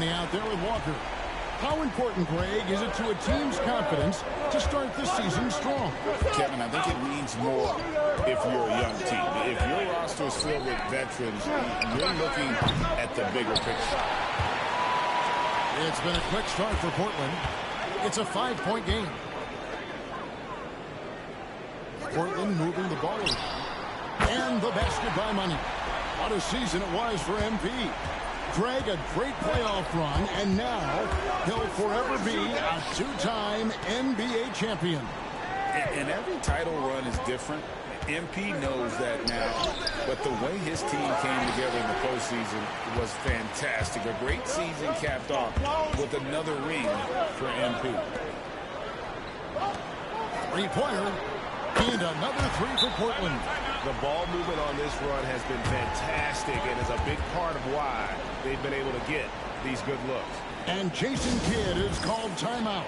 Money out there with Walker. How important, Greg, is it to a team's confidence to start the season strong? Kevin, I think it means more if you're a young team. If your roster is filled with veterans, you're looking at the bigger picture. It's been a quick start for Portland. It's a 5-point game. Portland moving the ball around. And the basket by Money. What a season it was for MP. Greg, a great playoff run, and now he'll forever be a two-time NBA champion. And every title run is different. MP knows that now, but the way his team came together in the postseason was fantastic. A great season capped off with another ring for MP. Three-pointer, and another three for Portland. The ball movement on this run has been fantastic and is a big part of why they've been able to get these good looks. And Jason Kidd is called timeout.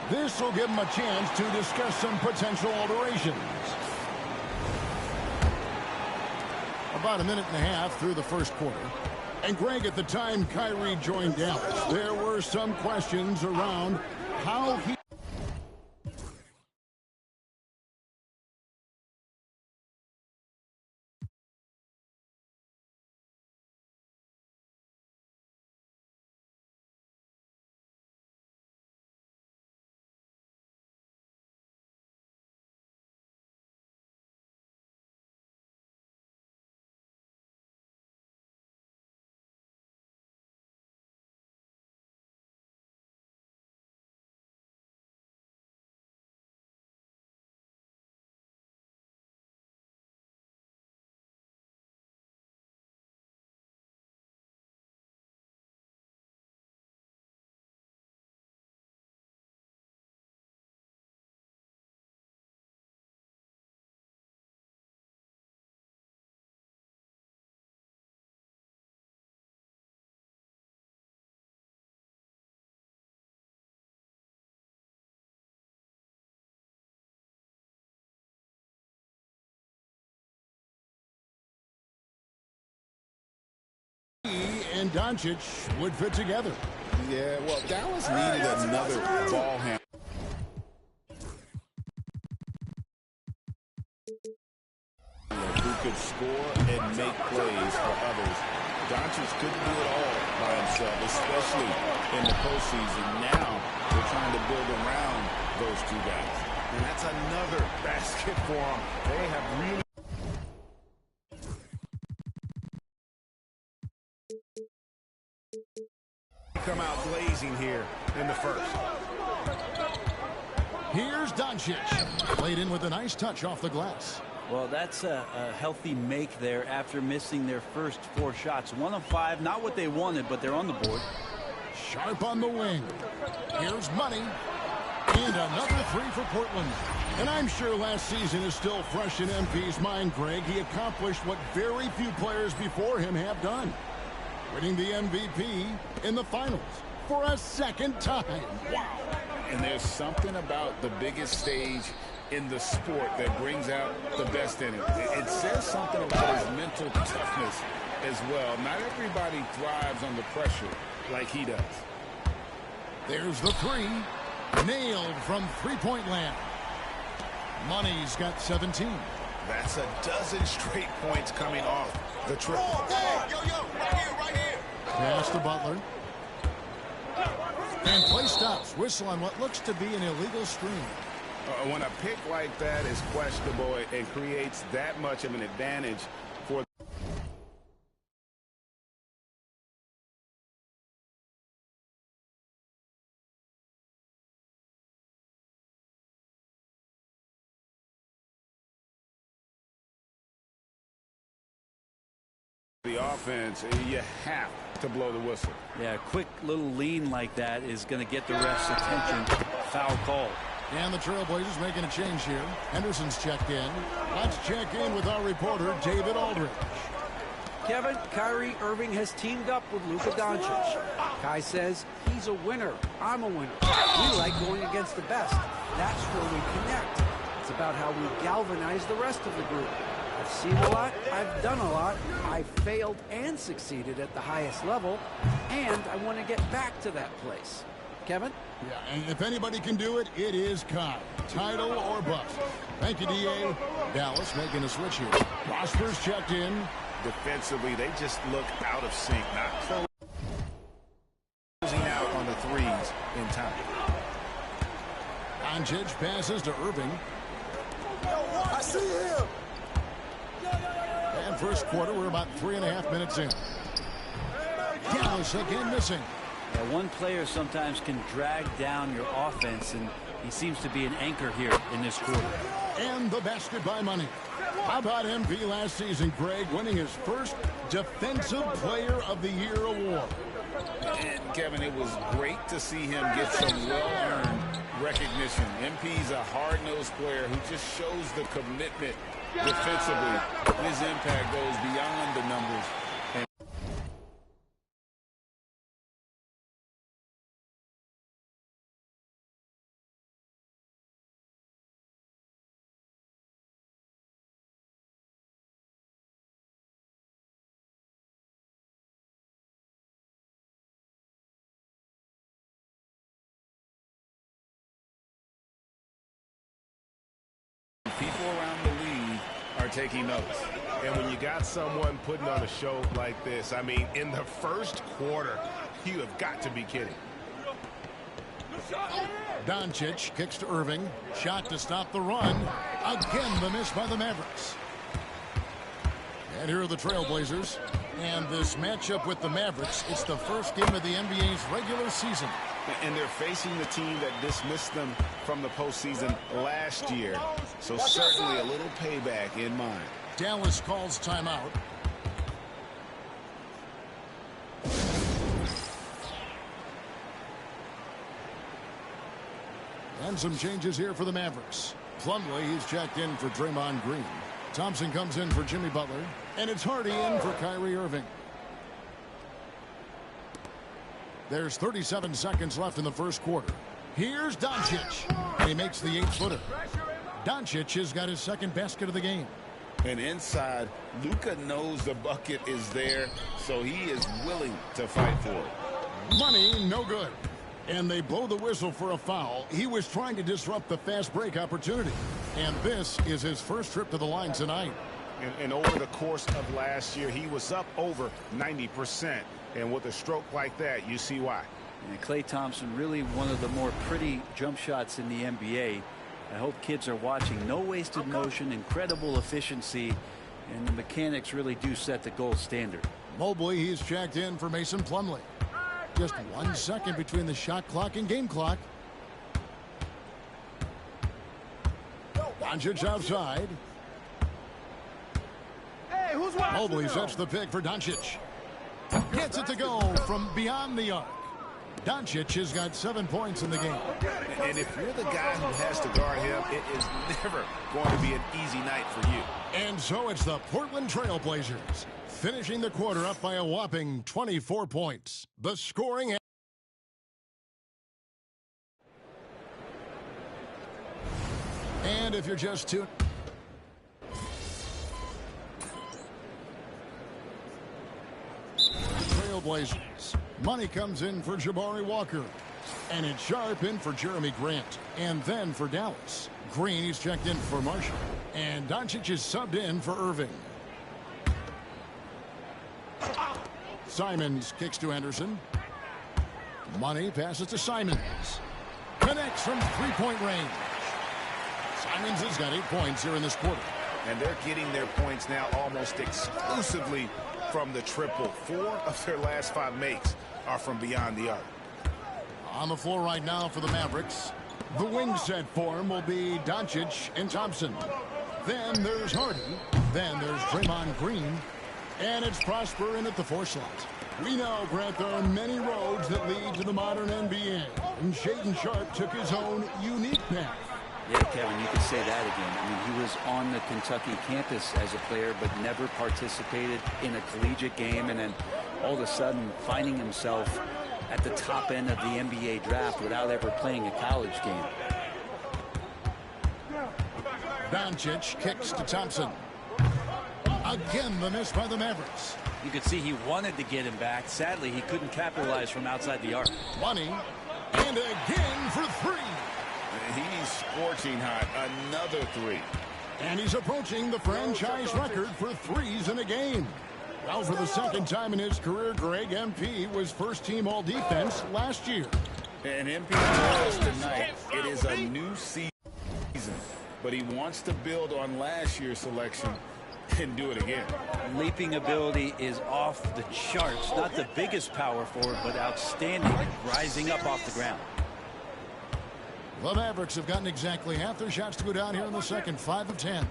This will give him a chance to discuss some potential alterations. About a minute and a half through the first quarter. And Greg, at the time Kyrie joined Dallas, there were some questions around how he... and Doncic would fit together. Yeah, well, Dallas needed another ball handler who could score and make plays for others. Doncic couldn't do it all by himself, especially in the postseason. Now they're trying to build around those two guys. And that's another basket for them. They have really come out blazing here in the first. Here's Doncic. Played in with a nice touch off the glass. Well, that's a healthy make there after missing their first 4 shots. 1 of 5, not what they wanted, but they're on the board. Sharp on the wing. Here's Money. And another three for Portland. And I'm sure last season is still fresh in MP's mind, Greg. He accomplished what very few players before him have done. Winning the MVP in the finals for a second time. Wow. And there's something about the biggest stage in the sport that brings out the best in it. It says something about his mental toughness as well. Not everybody thrives under pressure like he does. There's the three. Nailed from three-point land. Money's got 17. That's a dozen straight points coming off the triple. Hey, yo, right here. Pass to Butler. And play stops. Whistle on what looks to be an illegal screen. When a pick like that is questionable, it creates that much of an advantage for the offense. You have to blow the whistle. Yeah, a quick little lean like that is going to get the ref's attention. Foul call. And the Trailblazers making a change here. Henderson's checked in. Let's check in with our reporter, David Aldridge. Kevin, Kyrie Irving has teamed up with Luka Doncic. Kai says he's a winner. I'm a winner. We like going against the best. That's where we connect. It's about how we galvanize the rest of the group. I I've seen a lot, I've done a lot, I've failed and succeeded at the highest level, and I want to get back to that place. Kevin? Yeah, and if anybody can do it, it is Kai. Title or bust. Thank you, D.A. Dallas making a switch here. Prosper's checked in. Defensively, they just look out of sync, not closing out on the threes in time. Doncic passes to Irving. I see him. And first quarter, we're about 3.5 minutes in. Dallas again missing. Yeah, one player sometimes can drag down your offense, and he seems to be an anchor here in this quarter. And the basket by Money. How about MP last season, Greg, winning his first Defensive Player of the Year award? And, Kevin, it was great to see him get some well-earned recognition. MP's a hard-nosed player who just shows the commitment defensively. His impact goes beyond the numbers. People around the league are taking notice. And when you got someone putting on a show like this, I mean, in the first quarter, you have got to be kidding. Doncic kicks to Irving. Shot to stop the run. Again, the miss by the Mavericks. And here are the Trailblazers. And this matchup with the Mavericks, it's the first game of the NBA's regular season. And they're facing the team that dismissed them from the postseason last year. So certainly a little payback in mind. Dallas calls timeout. And some changes here for the Mavericks. Plumlee, he's checked in for Draymond Green. Thompson comes in for Jimmy Butler. And it's Hardy in for Kyrie Irving. There's 37 seconds left in the first quarter. Here's Doncic. And he makes the 8-footer. Doncic has got his second basket of the game. And inside, Luka knows the bucket is there, so he is willing to fight for it. Money, no good. And they blow the whistle for a foul. He was trying to disrupt the fast break opportunity. And this is his first trip to the line tonight. And over the course of last year, he was up over 90%. And with a stroke like that, you see why. And Klay Thompson, really one of the more pretty jump shots in the NBA. I hope kids are watching. No wasted motion, incredible efficiency, and the mechanics really do set the gold standard. Mobley, he's checked in for Mason Plumlee. Just 1 second between the shot clock and game clock. Doncic outside. Hey, who's Mobley sets the pick for Doncic. Gets it to go from beyond the arc. Doncic has got 7 points in the game. And if you're the guy who has to guard him, it is never going to be an easy night for you. And so it's the Portland Trailblazers finishing the quarter up by a whopping 24 points. The scoring. And if you're just tuned. Trailblazers. Money comes in for Jabari Walker. And it's Sharp in for Jeremy Grant. And then for Dallas. Green, he's checked in for Marshall. And Doncic is subbed in for Irving. Simons kicks to Anderson. Money passes to Simons. Connects from three-point range. Simons has got 8 points here in this quarter. And they're getting their points now almost exclusively from the triple. 4 of their last 5 makes are from beyond the arc. On the floor right now for the Mavericks. The wing set for him will be Doncic and Thompson. Then there's Harden. Then there's Draymond Green. And it's Prosper in at the 4 slot. We know, Brett, there are many roads that lead to the modern NBA. And Shaedon Sharp took his own unique path. Yeah, Kevin, you could say that again. I mean, he was on the Kentucky campus as a player, but never participated in a collegiate game. And then all of a sudden finding himself at the top end of the NBA draft without ever playing a college game. Doncic kicks to Thompson. Again, the miss by the Mavericks. You could see he wanted to get him back. Sadly, he couldn't capitalize from outside the arc. Money. And again for three. He's scorching hot. Another three. And he's approaching the franchise record for threes in a game. Well, for the second time in his career, Greg, MP was first-team all-defense last year. And MP tells us tonight it is a new season, but he wants to build on last year's selection and do it again. Leaping ability is off the charts. Not the biggest power forward, but outstanding at rising up off the ground. The Mavericks have gotten exactly half their shots to go down here in the second, 5 of 10.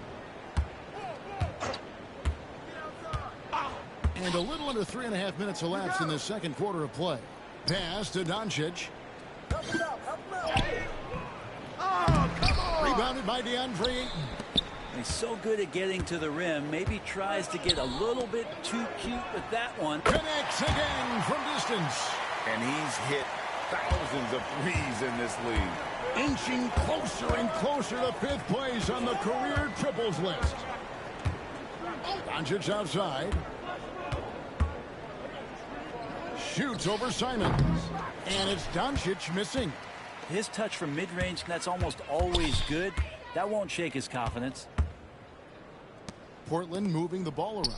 And a little under 3.5 minutes elapsed in this second quarter of play. Pass to Doncic. Rebounded by DeAndre Ayton. He's so good at getting to the rim. Maybe tries to get a little bit too cute with that one. Connects again from distance. And he's hit thousands of threes in this league. Inching closer and closer to fifth place on the career triples list. Doncic outside. Shoots over Simons. And it's Doncic missing. His touch from mid-range, that's almost always good. That won't shake his confidence. Portland moving the ball around.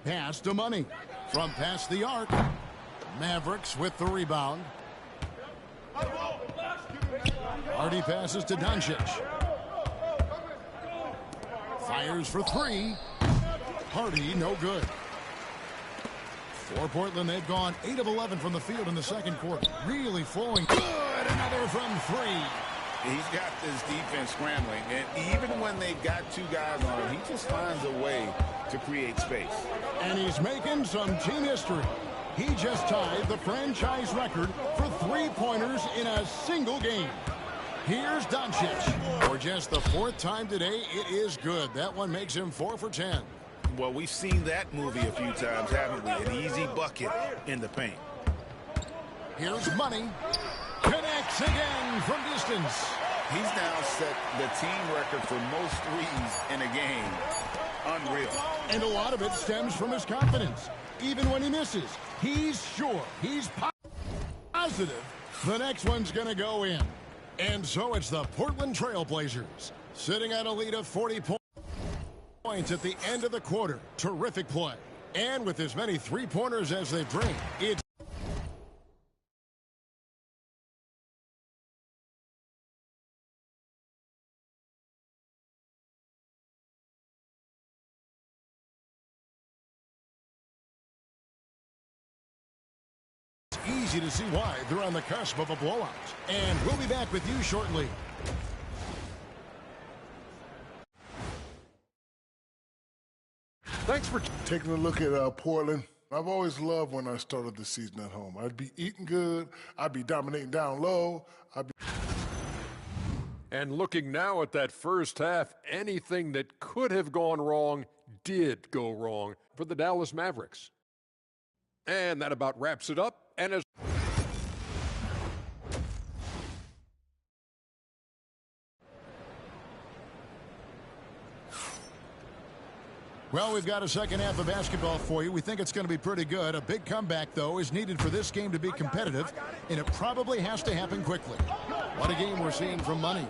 Pass to Money. From past the arc. Mavericks with the rebound. Hardy passes to Doncic. Fires for three. Hardy, no good. For Portland, they've gone 8 of 11 from the field in the second quarter. Really flowing. Good. Another from three. He's got this defense scrambling, and even when they've got two guys on him, he just finds a way to create space. And he's making some team history. He just tied the franchise record for three-pointers in a single game. Here's Doncic. For just the fourth time today, it is good. That one makes him 4 for 10. Well, we've seen that movie a few times, haven't we? An easy bucket in the paint. Here's Money. Connects again from distance. He's now set the team record for most threes in a game. Unreal. And a lot of it stems from his confidence. Even when he misses, he's sure, he's positive the next one's going to go in. And so it's the Portland Trail Blazers sitting at a lead of 40 points at the end of the quarter. Terrific play. And with as many three-pointers as they bring, it's easy to see why they're on the cusp of a blowout. And we'll be back with you shortly. Thanks for taking a look at Portland. I've always loved when I started the season at home. I'd be eating good. I'd be dominating down low. And looking now at that first half, anything that could have gone wrong did go wrong for the Dallas Mavericks. And that about wraps it up. And as well, we've got a second half of basketball for you. We think it's going to be pretty good. A big comeback, though, is needed for this game to be competitive, and it probably has to happen quickly. What a game we're seeing from Money.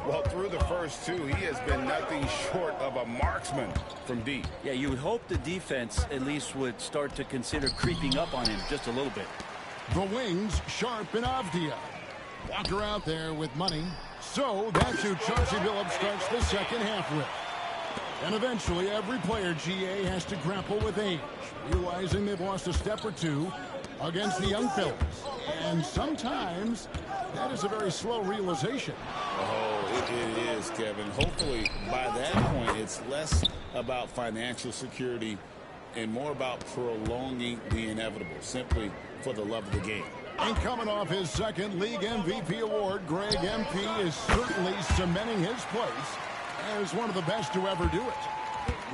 Well, through the first two, he has been nothing short of a marksman from deep. Yeah, you would hope the defense at least would start to consider creeping up on him just a little bit. The wings, Sharp and Avdia. Walker out there with Money. So that's who Chauncey Billups starts the second half with. And eventually, every player, GA, has to grapple with age, realizing they've lost a step or two against the young fellas. And sometimes, that is a very slow realization. Oh, it is, Kevin. Hopefully, by that point, it's less about financial security and more about prolonging the inevitable, simply for the love of the game. And coming off his second league MVP award, Greg MP is certainly cementing his place as one of the best to ever do it.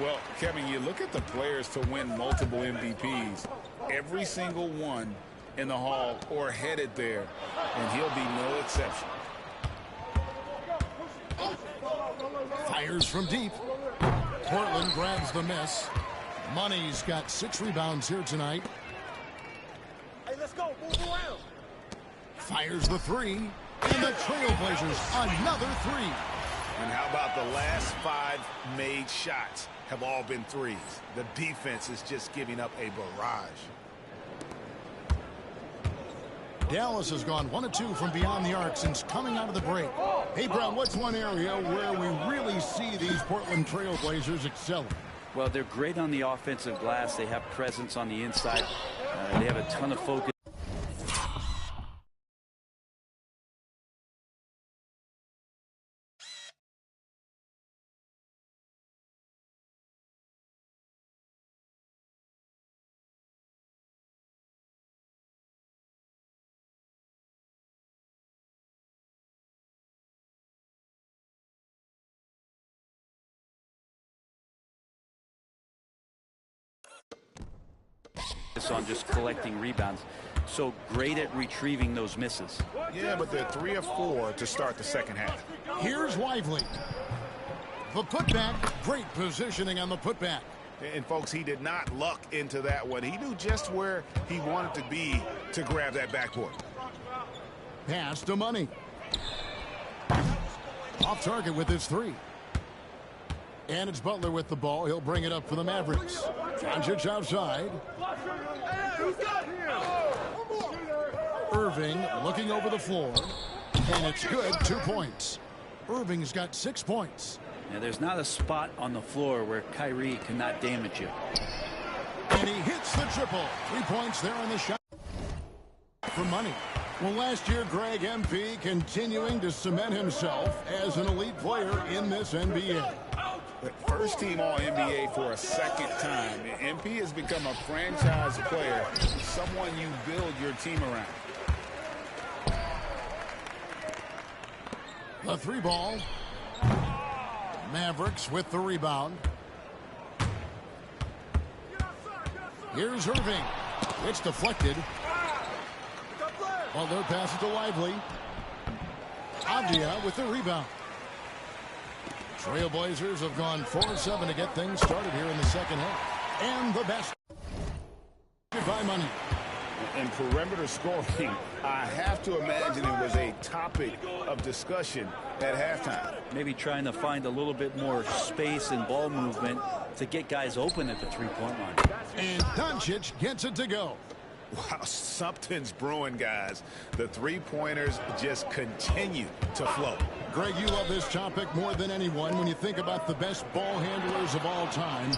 Well, Kevin, you look at the players to win multiple MVPs, every single one in the Hall or headed there, and he'll be no exception. Fires from deep. Portland grabs the miss. Money's got 6 rebounds here tonight. Hey, let's go. Move around. Fires the 3. And the Trailblazers, another 3. And how about the last 5 made shots have all been threes? The defense is just giving up a barrage. Dallas has gone 1 of 2 from beyond the arc since coming out of the break. Hey, Brown, what's one area where we really see these Portland Trailblazers excelling? Well, they're great on the offensive glass. They have presence on the inside. They have a ton of focus. On just collecting rebounds. So great at retrieving those misses. Yeah, but they're 3 of 4 to start the second half. Here's Lively. The putback, great positioning on the putback. And folks, he did not luck into that one. He knew just where he wanted to be to grab that backboard. Pass to Money. Off target with his 3. And it's Butler with the ball. He'll bring it up for the Mavericks. Doncic outside. Irving looking over the floor. And it's good. 2 points. Irving's got 6 points. Now, there's not a spot on the floor where Kyrie cannot damage you. And he hits the triple. 3 points there on the shot for Money. Well, last year, Greg MP continuing to cement himself as an elite player in this NBA. First team All-NBA for a second time. MP has become a franchise player, someone you build your team around. The 3 ball. Mavericks with the rebound. Here's Irving. It's deflected. Butler passes to Lively. Avdia with the rebound. Trailblazers have gone 4-7 to get things started here in the second half. And the best by Money. In perimeter scoring, I have to imagine it was a topic of discussion at halftime. Maybe trying to find a little bit more space and ball movement to get guys open at the 3-point line. And Doncic gets it to go. Wow, something's brewing, guys. The 3-pointers just continue to flow. Greg, you love this topic more than anyone. When you think about the best ball handlers of all time,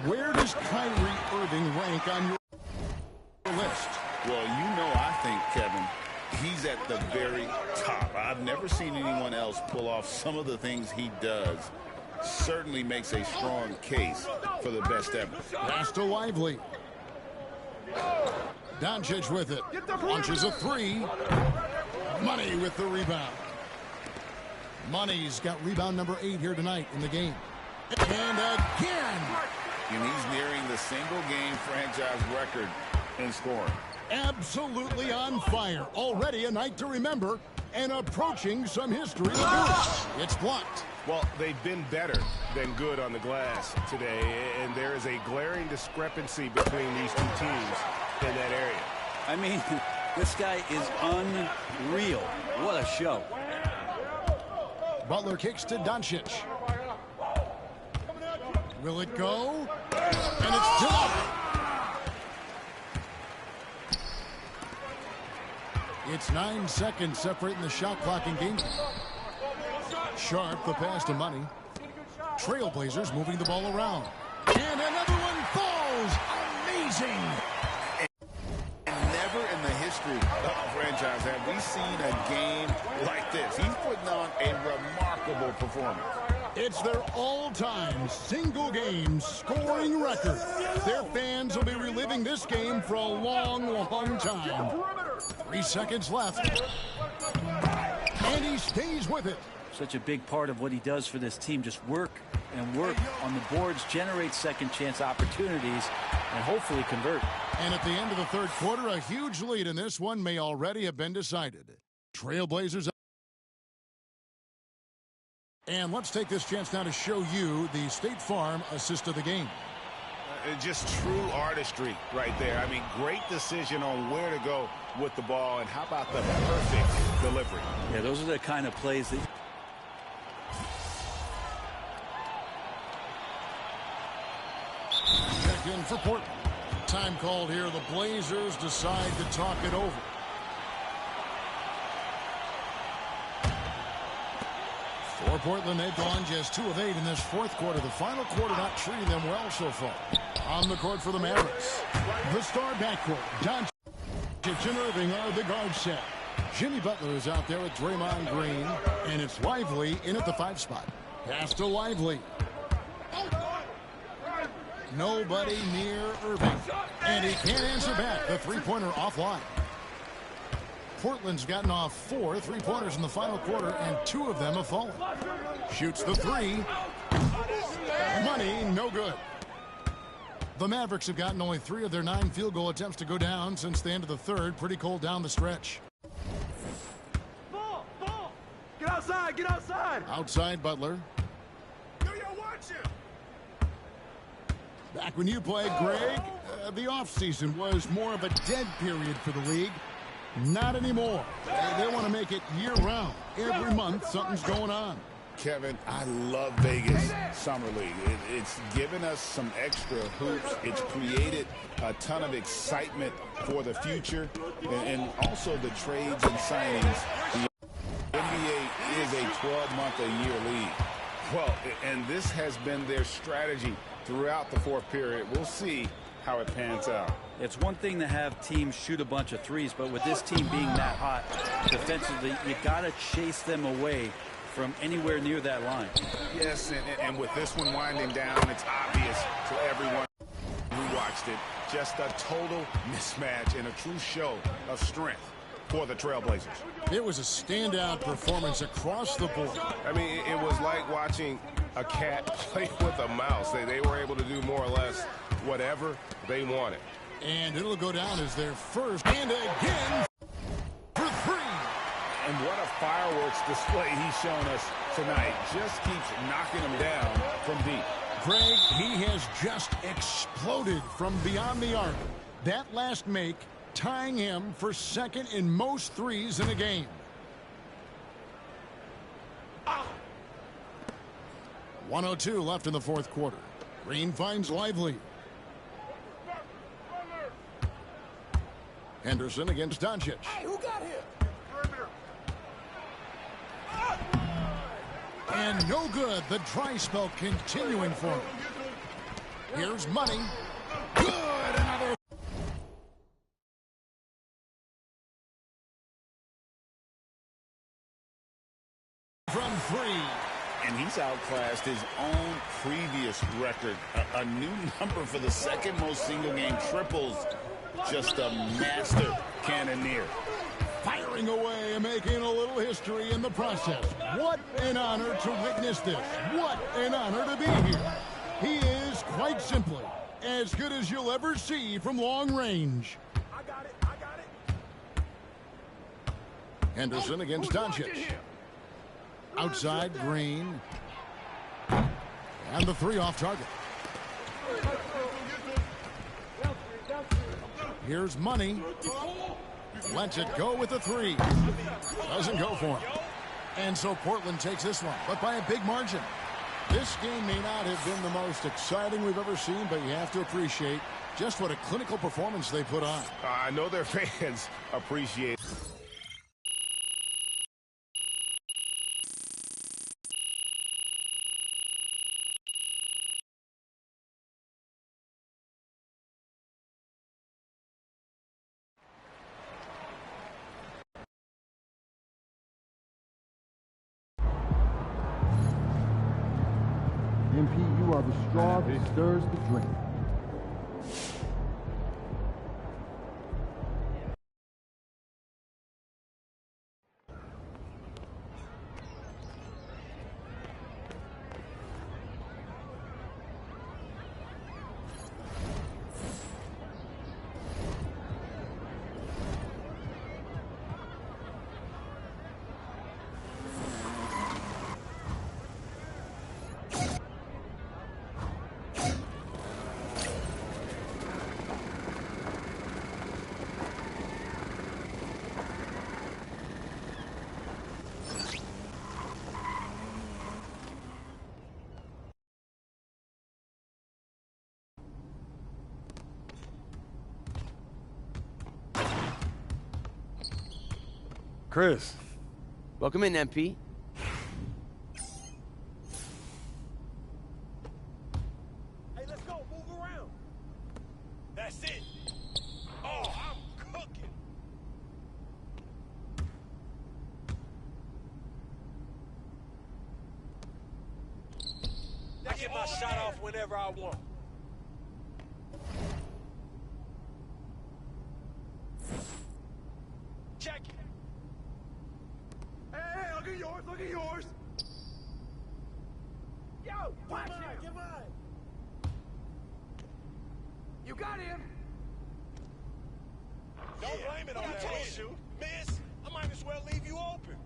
where does Kyrie Irving rank on your list? Well, you know, I think, Kevin, he's at the very top. I've never seen anyone else pull off some of the things he does. Certainly makes a strong case for the best ever. Pass to Lively. Doncic with it. Launches a 3. Money with the rebound. Money's got rebound number 8 here tonight in the game. And again. And he's nearing the single-game franchise record in scoring. Absolutely on fire. Already a night to remember and approaching some history to do. It's blocked. Well, they've been better than good on the glass today, and there is a glaring discrepancy between these two teams in that area. I mean, this guy is unreal. What a show. Butler kicks to Doncic. Will it go? And it's still up. It's 9 seconds separating the shot clock and game. Sharp, the pass to Money. Trailblazers moving the ball around. And another one falls. Amazing. And never in the history of the franchise have we seen a game like this. He's putting on a remarkable performance. It's their all-time single-game scoring record. Their fans will be reliving this game for a long, long time. 3 seconds left. And he stays with it. Such a big part of what he does for this team. Just work and work on the boards, generate second chance opportunities, and hopefully convert. And at the end of the third quarter, a huge lead in this one may already have been decided. Trailblazers And let's take this chance now to show you the State Farm assist of the game. Just true artistry right there. I mean, great decision on where to go with the ball, and how about the perfect delivery? Yeah, those are the kind of plays that... Check in for Portland. Time called here. The Blazers decide to talk it over. For Portland, they've gone just 2 of 8 in this fourth quarter. The final quarter not treating them well so far. On the court for the Mavericks, the star backcourt, Doncic and Irving are the guard set. Jimmy Butler is out there with Draymond Green, and it's Lively in at the 5 spot. Pass to Lively. Nobody near Irving, and he can't answer back. The three-pointer offline. Portland's gotten off 4 3-pointers in the final quarter, and 2 of them have fallen. Shoots the 3. Money, no good. The Mavericks have gotten only 3 of their 9 field goal attempts to go down since the end of the third. Pretty cold down the stretch. Ball! Get outside! Get outside! Outside Butler. Watch him! Back when you played, Greg, the offseason was more of a dead period for the league. Not anymore. They want to make it year-round. Every month, something's going on. Kevin, I love Vegas Summer League. It's given us some extra hoops. It's created a ton of excitement for the future, and also the trades and signings. The NBA is a 12-month-a-year league. Well, and this has been their strategy throughout the fourth period. We'll see how it pans out. It's one thing to have teams shoot a bunch of threes, but with this team being that hot defensively, you got to chase them away from anywhere near that line. Yes, and with this one winding down, it's obvious to everyone who watched it. Just a total mismatch and a true show of strength for the Trailblazers. It was a standout performance across the board. I mean, it was like watching a cat play with a mouse. They were able to do more or less whatever they wanted. And it'll go down as their first. And again for 3. And what a fireworks display he's shown us tonight. Just keeps knocking them down from deep. Greg, he has just exploded from beyond the arc. That last make tying him for second in most threes in a game. 1:02 left in the fourth quarter. Green finds Lively. Henderson against Doncic. Hey, who got him? And no good. The dry spell continuing for him. Here's Money. Good. Another. From 3. And he's outclassed his own previous record. A new number for the second most single-game triples. Just a master cannoneer. Firing away and making a little history in the process. What an honor to witness this. What an honor to be here. He is, quite simply, as good as you'll ever see from long range. I got it. Henderson against Doncic. Outside, Green. And the 3 off target. Here's Money. Lets it go with the 3. Doesn't go for him. And so Portland takes this one, but by a big margin. This game may not have been the most exciting we've ever seen, but you have to appreciate just what a clinical performance they put on. I know their fans appreciate it. MP, you are the straw that stirs the drink. Chris. Welcome in, MP. Hey, let's go. Move around. That's it. Oh, I'm cooking. I get my shot off whenever I want. Check it. Hey, look at yours, look at yours. Yo, watch him. Get mine. You got him. Don't blame it on that one shoot. Miss, I might as well leave you open.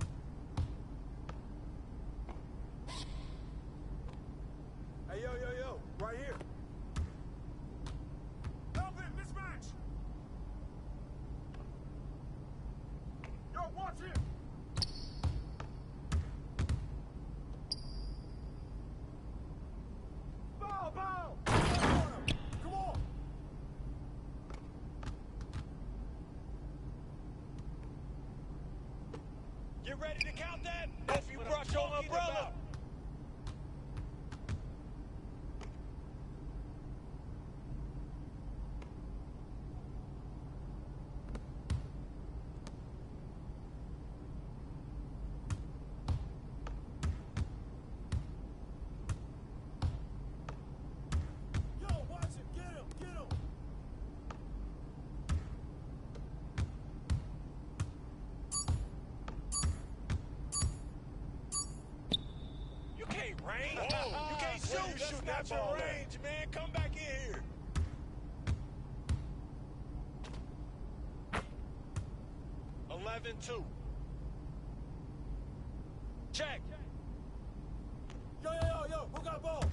Hey, yo, right here. Help him, mismatch. Yo, watch him. Ball. Come on. Get ready to count that. Hope you brought your umbrella. Yo, watch him. Get him. You can't range. You can't shoot. That's not your range, man. Come back in here. (11-2). Check. Yo, who got ball?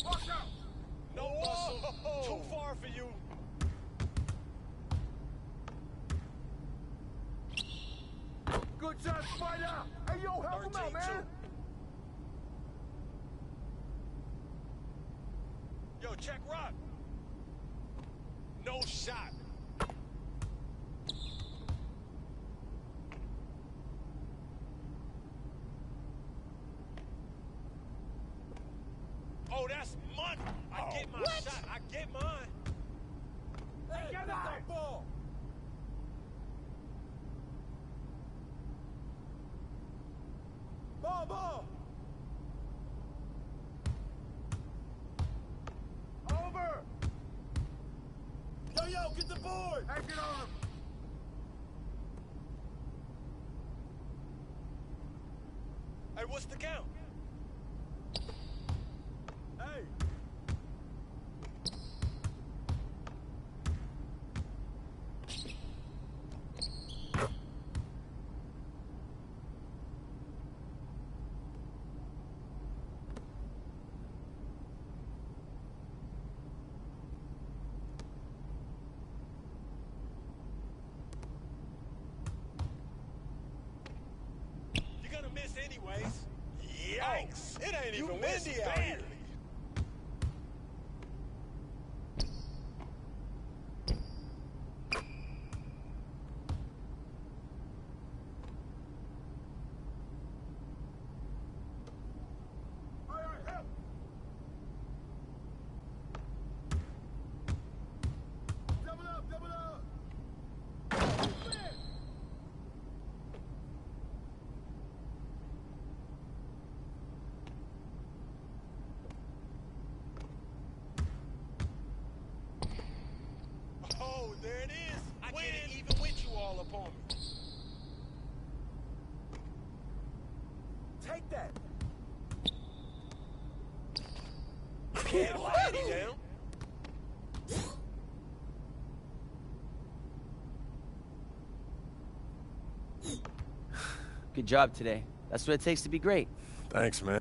Watch out! No hustle. Too far for you. Good shot, Spider! Hey, yo, help him out, man! Yo, check rock. No shot. Oh, that's money. I get my shot. I get mine. Hey, get that ball. Ball. Over. Yo, get the board. Hey, get on him. Hey, what's the count? Hey. You're gonna miss anyways. Yikes! It ain't even windy out here. Double up! Oh, there it is. I get it even with you all upon me. Take that. Yeah, lady down. Good job today. That's what it takes to be great. Thanks, man.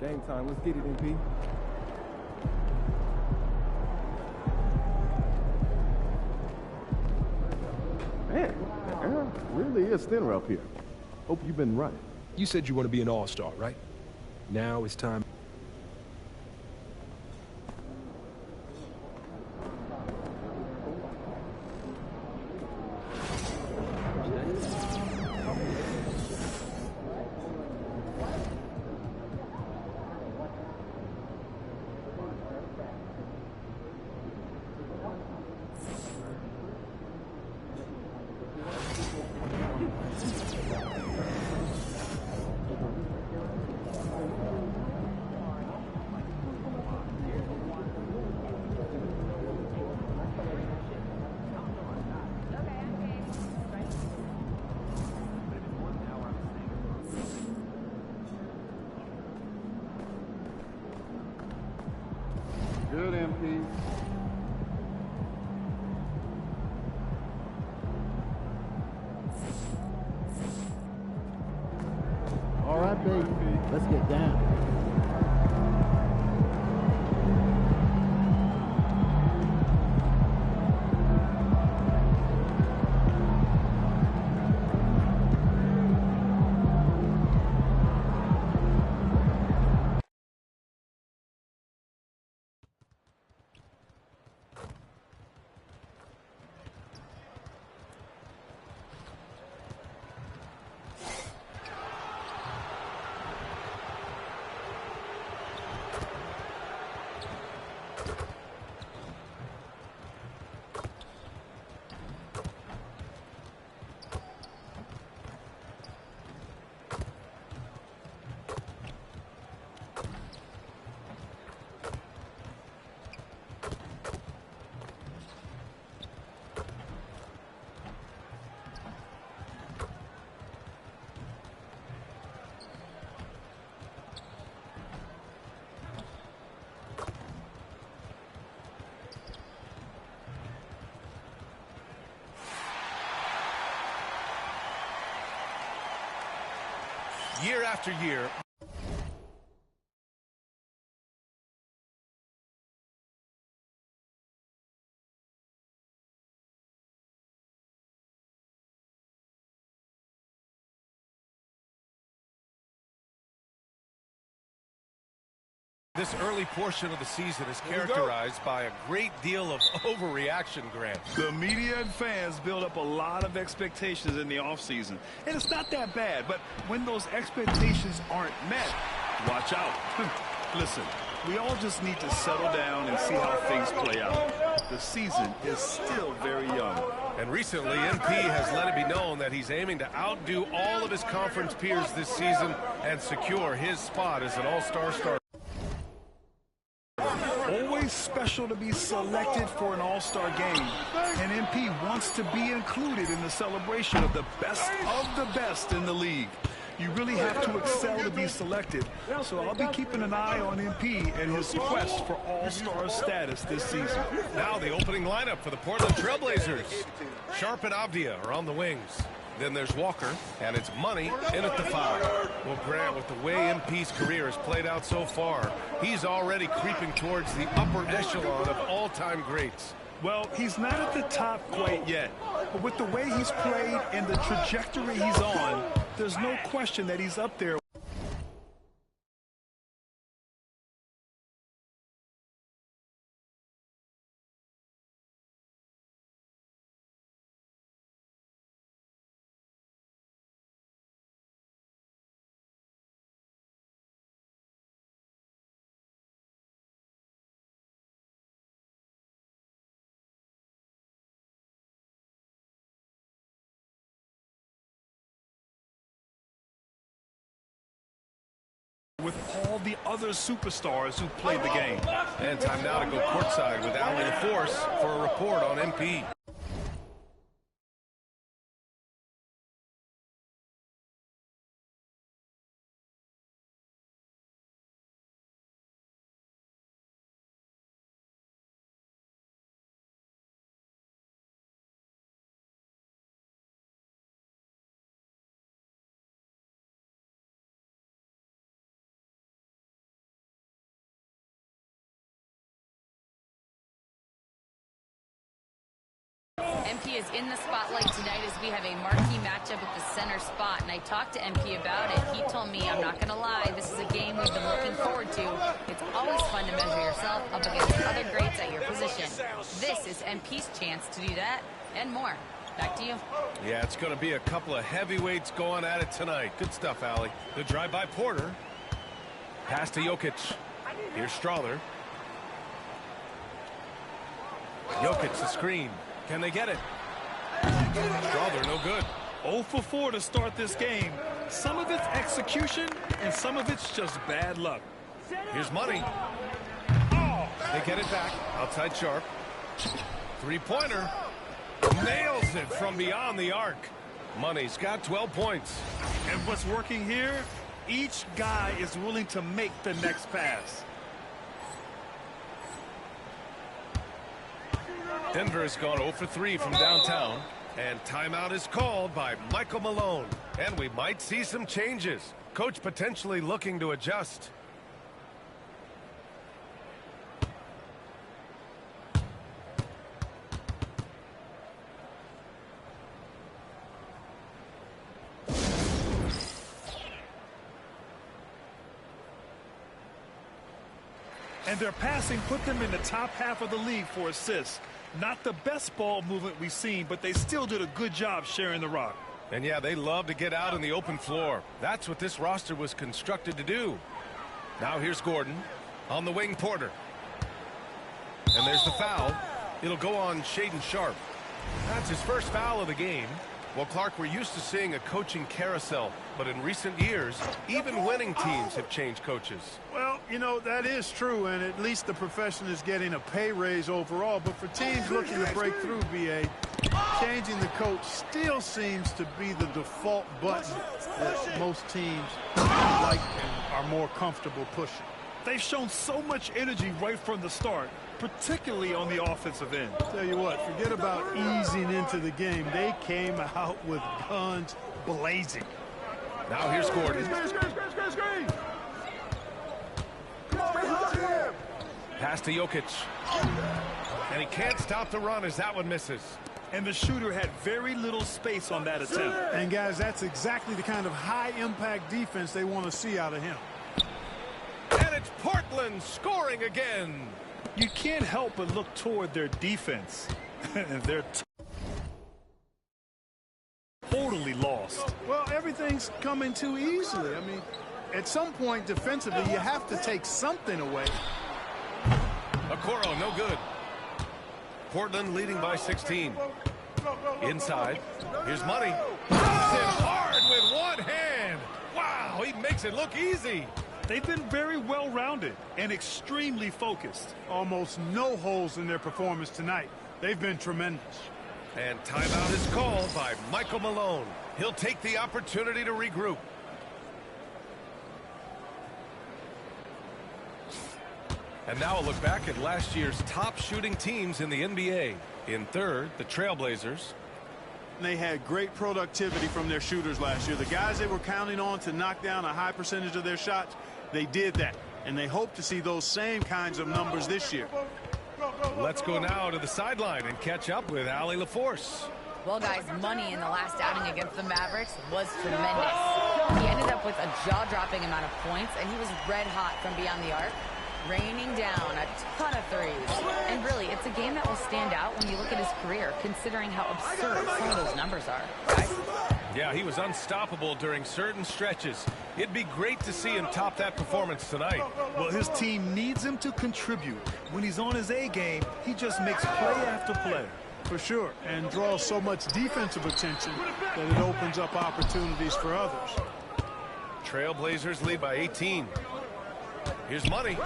Game time. Let's get it, MP. Man, the air really is thinner up here. Hope you've been running. You said you want to be an all-star, right? Now it's time. Good, MP. All right, baby. Let's get down. Year after year. This early portion of the season is characterized by a great deal of overreaction, Grant. The media and fans build up a lot of expectations in the offseason. And it's not that bad, but when those expectations aren't met, watch out. Listen, we all just need to settle down and see how things play out. The season is still very young. And recently, MP has let it be known that he's aiming to outdo all of his conference peers this season and secure his spot as an all-star starter. Always special to be selected for an all-star game. And MP wants to be included in the celebration of the best in the league. You really have to excel to be selected. So I'll be keeping an eye on MP and his quest for all-star status this season. Now the opening lineup for the Portland Trailblazers. Sharp and Avdia are on the wings. Then there's Walker, and it's Money in at the 5. Well, Grant, with the way MP's career has played out so far, he's already creeping towards the upper echelon of all-time greats. Well, he's not at the top quite yet, but with the way he's played and the trajectory he's on, there's no question that he's up there. With all the other superstars who played the game. And time now to go courtside with Allie LaForce for a report on MP. MP is in the spotlight tonight as we have a marquee matchup at the center spot, and I talked to MP about it. He told me, I'm not going to lie, this is a game we've been looking forward to. It's always fun to measure yourself up against other greats at your position. This is MP's chance to do that and more. Back to you. Yeah, it's going to be a couple of heavyweights going at it tonight. Good stuff, Allie. The drive by Porter. Pass to Jokic. Here's Strother. Jokic, the screen. Can they get it? Strother, no good. 0 for 4 to start this game. Some of it's execution, and some of it's just bad luck. Here's Money. Oh, they get it back. Outside Sharp. Three-pointer. Nails it from beyond the arc. Money's got 12 points. And what's working here? Each guy is willing to make the next pass. Denver has gone 0 for 3 from downtown. And timeout is called by Michael Malone. And we might see some changes. Coach potentially looking to adjust. And their passing put them in the top half of the league for assists. Not the best ball movement we've seen, but they still did a good job sharing the rock. And yeah, they love to get out on the open floor. That's what this roster was constructed to do. Now here's Gordon. On the wing, Porter. And there's the foul. It'll go on Shaedon Sharp. That's his first foul of the game. Well, Clark, we're used to seeing a coaching carousel, but in recent years, even winning teams have changed coaches. Well, you know, that is true, and at least the profession is getting a pay raise overall. But for teams looking to break through, BA, changing the coach still seems to be the default button that most teams like and are more comfortable pushing. They've shown so much energy right from the start, particularly on the offensive end. Tell you what, forget about easing into the game. They came out with guns blazing. Now here's Gordon. Pass to Jokic. And he can't stop the run as that one misses. And the shooter had very little space on that attempt. And guys, that's exactly the kind of high-impact defense they want to see out of him. And it's Portland scoring again. You can't help but look toward their defense. They're totally lost. Well, everything's coming too easily. I mean, at some point defensively, you have to take something away. Okoro, no good. Portland leading by 16. Inside. Here's Money. Drops it hard with one hand. Wow, he makes it look easy. They've been very well-rounded and extremely focused. Almost no holes in their performance tonight. They've been tremendous. And timeout is called by Michael Malone. He'll take the opportunity to regroup. And now a look back at last year's top shooting teams in the NBA. In third, the Trailblazers. They had great productivity from their shooters last year. The guys they were counting on to knock down a high percentage of their shots, they did that. And they hope to see those same kinds of numbers this year. Let's go now to the sideline and catch up with Allie LaForce. Well, guys, Money in the last outing against the Mavericks was tremendous. He ended up with a jaw-dropping amount of points, and he was red hot from beyond the arc, raining down a ton of threes. And really, it's a game that will stand out when you look at his career, considering how absurd some of those numbers are. Guys? Yeah, he was unstoppable during certain stretches. It'd be great to see him top that performance tonight. Well, his team needs him to contribute. When he's on his A game, he just makes play after play. For sure, and draws so much defensive attention that it opens up opportunities for others. Trailblazers lead by 18. Here's Money.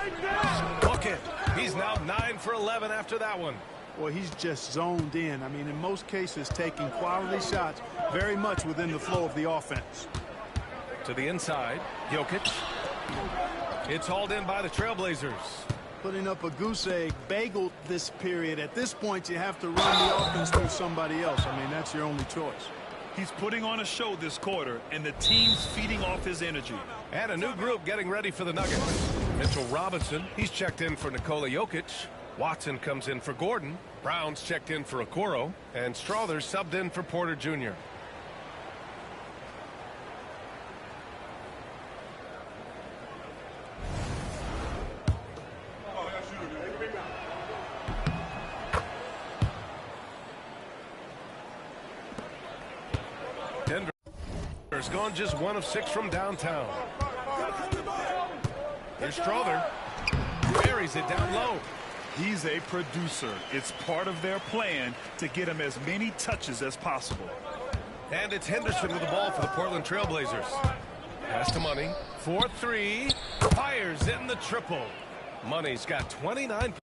Look it. He's now 9 for 11 after that one. Well, he's just zoned in. I mean, in most cases, taking quality shots very much within the flow of the offense. To the inside, Jokic. It's hauled in by the Trailblazers. Putting up a goose egg, bageled this period. At this point, you have to run the offense through somebody else. I mean, that's your only choice. He's putting on a show this quarter, and the team's feeding off his energy. And a new group getting ready for the Nuggets. Mitchell Robinson, he's checked in for Nikola Jokic. Watson comes in for Gordon. Brown's checked in for Okoro. And Strother subbed in for Porter Jr. Denver's gone just 1 of 6 from downtown. Here's Strother. Buries it down low. He's a producer. It's part of their plan to get him as many touches as possible. And it's Henderson with the ball for the Portland Trailblazers. Pass to Money. 4-3. Fires in the triple. Money's got 29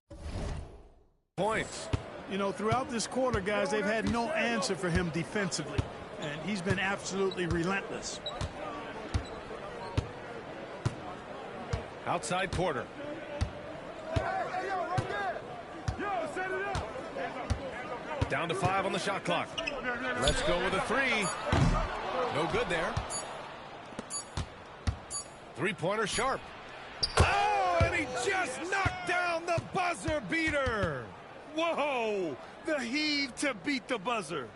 points. You know, throughout this quarter, guys, they've had no answer for him defensively. And he's been absolutely relentless. Outside Porter. Down to 5 on the shot clock. Let's go with a 3. No good there. Three-pointer Sharp. Oh, and he just knocked down the buzzer beater. Whoa! The heave to beat the buzzer.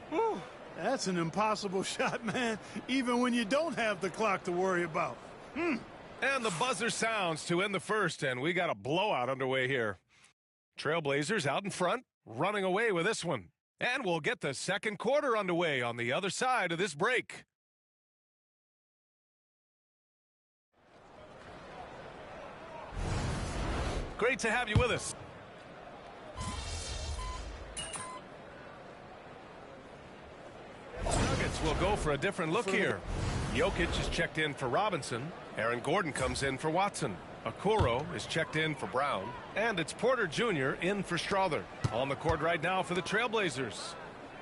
Whew. That's an impossible shot, man, even when you don't have the clock to worry about. And the buzzer sounds to end the first, and we got a blowout underway here. Trailblazers out in front, running away with this one. And we'll get the second quarter underway on the other side of this break. Great to have you with us. Nuggets will go for a different look here. Jokic is checked in for Robinson. Aaron Gordon comes in for Watson. Okoro is checked in for Brown. And it's Porter Jr. in for Strother. On the court right now for the Trailblazers.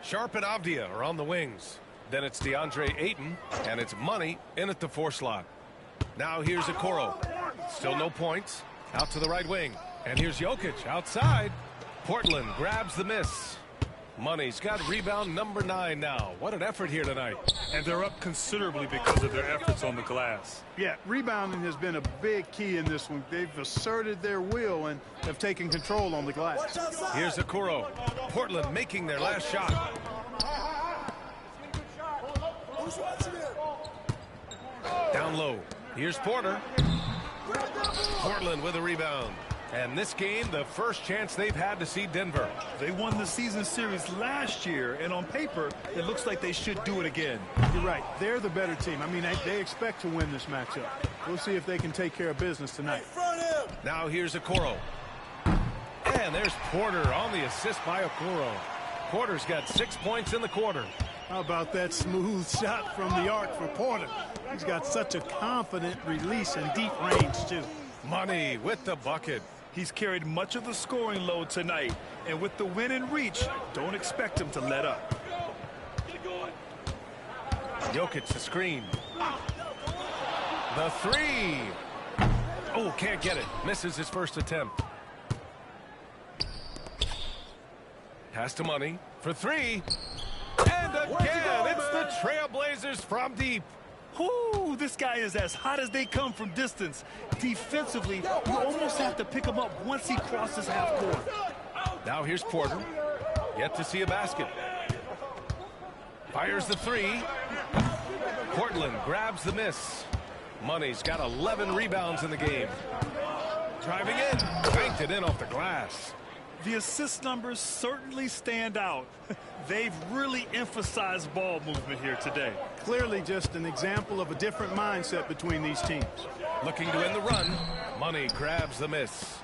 Sharp and Avdia are on the wings. Then it's DeAndre Ayton, and it's Money in at the 4 slot. Now here's Okoro. Still no points. Out to the right wing. And here's Jokic outside. Portland grabs the miss. Money's got rebound number 9 now. What an effort here tonight. And they're up considerably because of their efforts on the glass. Yeah, rebounding has been a big key in this one. They've asserted their will and have taken control on the glass. Here's Okoro. Portland making their last shot. Down low. Here's Porter. Portland with a rebound. And this game, the first chance they've had to see Denver. They won the season series last year, and on paper, it looks like they should do it again. You're right. They're the better team. I mean, they expect to win this matchup. We'll see if they can take care of business tonight. Now here's Okoro. And there's Porter on the assist by Okoro. Porter's got 6 points in the quarter. How about that smooth shot from the arc for Porter? He's got such a confident release and deep range, too. Money with the bucket. He's carried much of the scoring load tonight, and with the win in reach, don't expect him to let up. Jokic the screen. The 3. Oh, can't get it. Misses his first attempt. Pass to Money for 3. And again, it's the Trailblazers from deep. Whoo, this guy is as hot as they come from distance. Defensively, you almost have to pick him up once he crosses half court. Now here's Porter. Yet to see a basket. Fires the 3. Portland grabs the miss. Money's got 11 rebounds in the game. Driving in. Banked it in off the glass. The assist numbers certainly stand out. They've really emphasized ball movement here today. Clearly just an example of a different mindset between these teams. Looking to end the run. Money grabs the miss.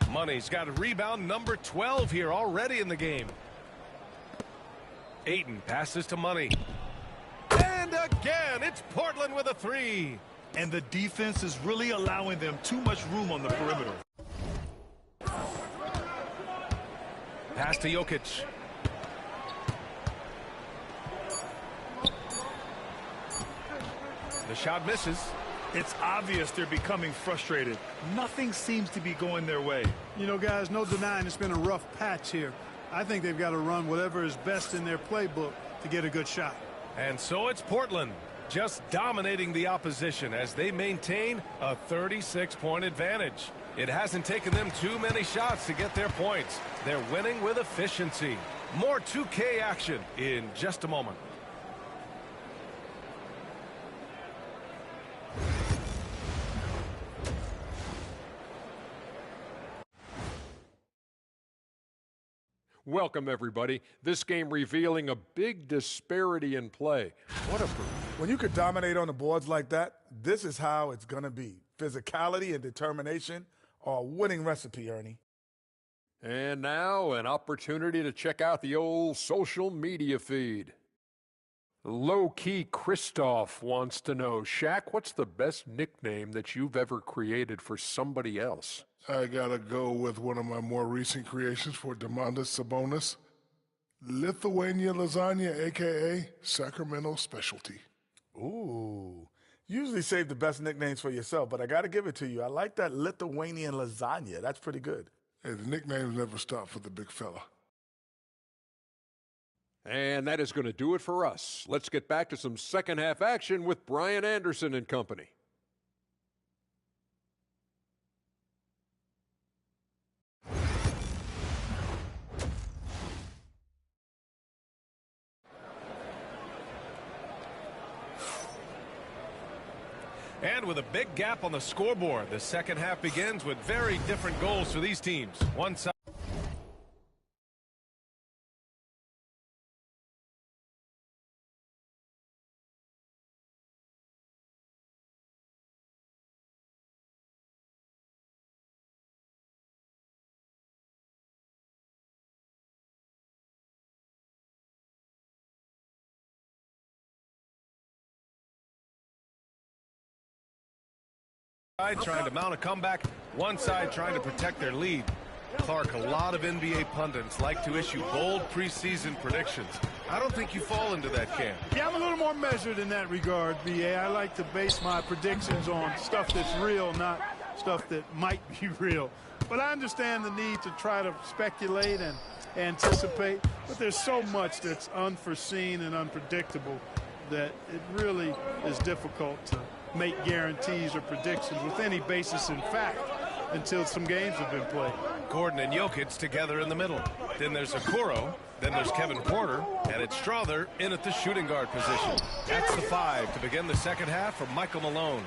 Money's got a rebound number 12 here already in the game. Ayton passes to Money. And again, it's Portland with a 3. And the defense is really allowing them too much room on the perimeter. Pass to Jokic. The shot misses. It's obvious they're becoming frustrated. Nothing seems to be going their way. You know, guys, no denying it's been a rough patch here. I think they've got to run whatever is best in their playbook to get a good shot. And so it's Portland just dominating the opposition as they maintain a 36-point advantage. It hasn't taken them too many shots to get their points. They're winning with efficiency. More 2K action in just a moment. Welcome, everybody. This game revealing a big disparity in play. What a... When you could dominate on the boards like that, this is how it's going to be. Physicality and determination are a winning recipe, Ernie. And now an opportunity to check out the old social media feed. Low-key Christoph wants to know, Shaq, what's the best nickname that you've ever created for somebody else? I gotta go with one of my more recent creations for Domantas Sabonis. Lithuania Lasagna, a.k.a. Sacramento Specialty. Ooh. Usually save the best nicknames for yourself, but I got to give it to you. I like that Lithuanian lasagna. That's pretty good. Hey, the nicknames never stop for the big fella. And that is going to do it for us. Let's get back to some second half action with Brian Anderson and company. And with a big gap on the scoreboard, the second half begins with very different goals for these teams. One side. Trying to mount a comeback, one side trying to protect their lead. Clark, a lot of NBA pundits like to issue bold preseason predictions. I don't think you fall into that camp. Yeah, I'm a little more measured in that regard, BA. I like to base my predictions on stuff that's real, not stuff that might be real. But I understand the need to try to speculate and anticipate, but there's so much that's unforeseen and unpredictable that it really is difficult to make guarantees or predictions with any basis in fact until some games have been played. Gordon and Jokic together in the middle. Then there's Okoro. Then there's Kevin Porter. And it's Strother in at the shooting guard position. That's the 5 to begin the second half for Michael Malone.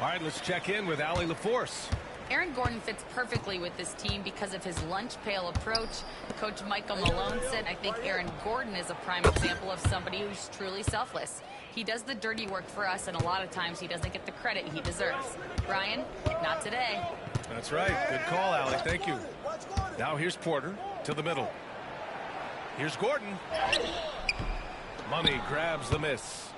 All right, let's check in with Allie LaForce. Aaron Gordon fits perfectly with this team because of his lunch pail approach. Coach Michael Malone said, I think Aaron Gordon is a prime example of somebody who's truly selfless. He does the dirty work for us, and a lot of times he doesn't get the credit he deserves. Brian, not today. That's right. Good call, Allie. Thank you. Now here's Porter to the middle. Here's Gordon. Money grabs the miss.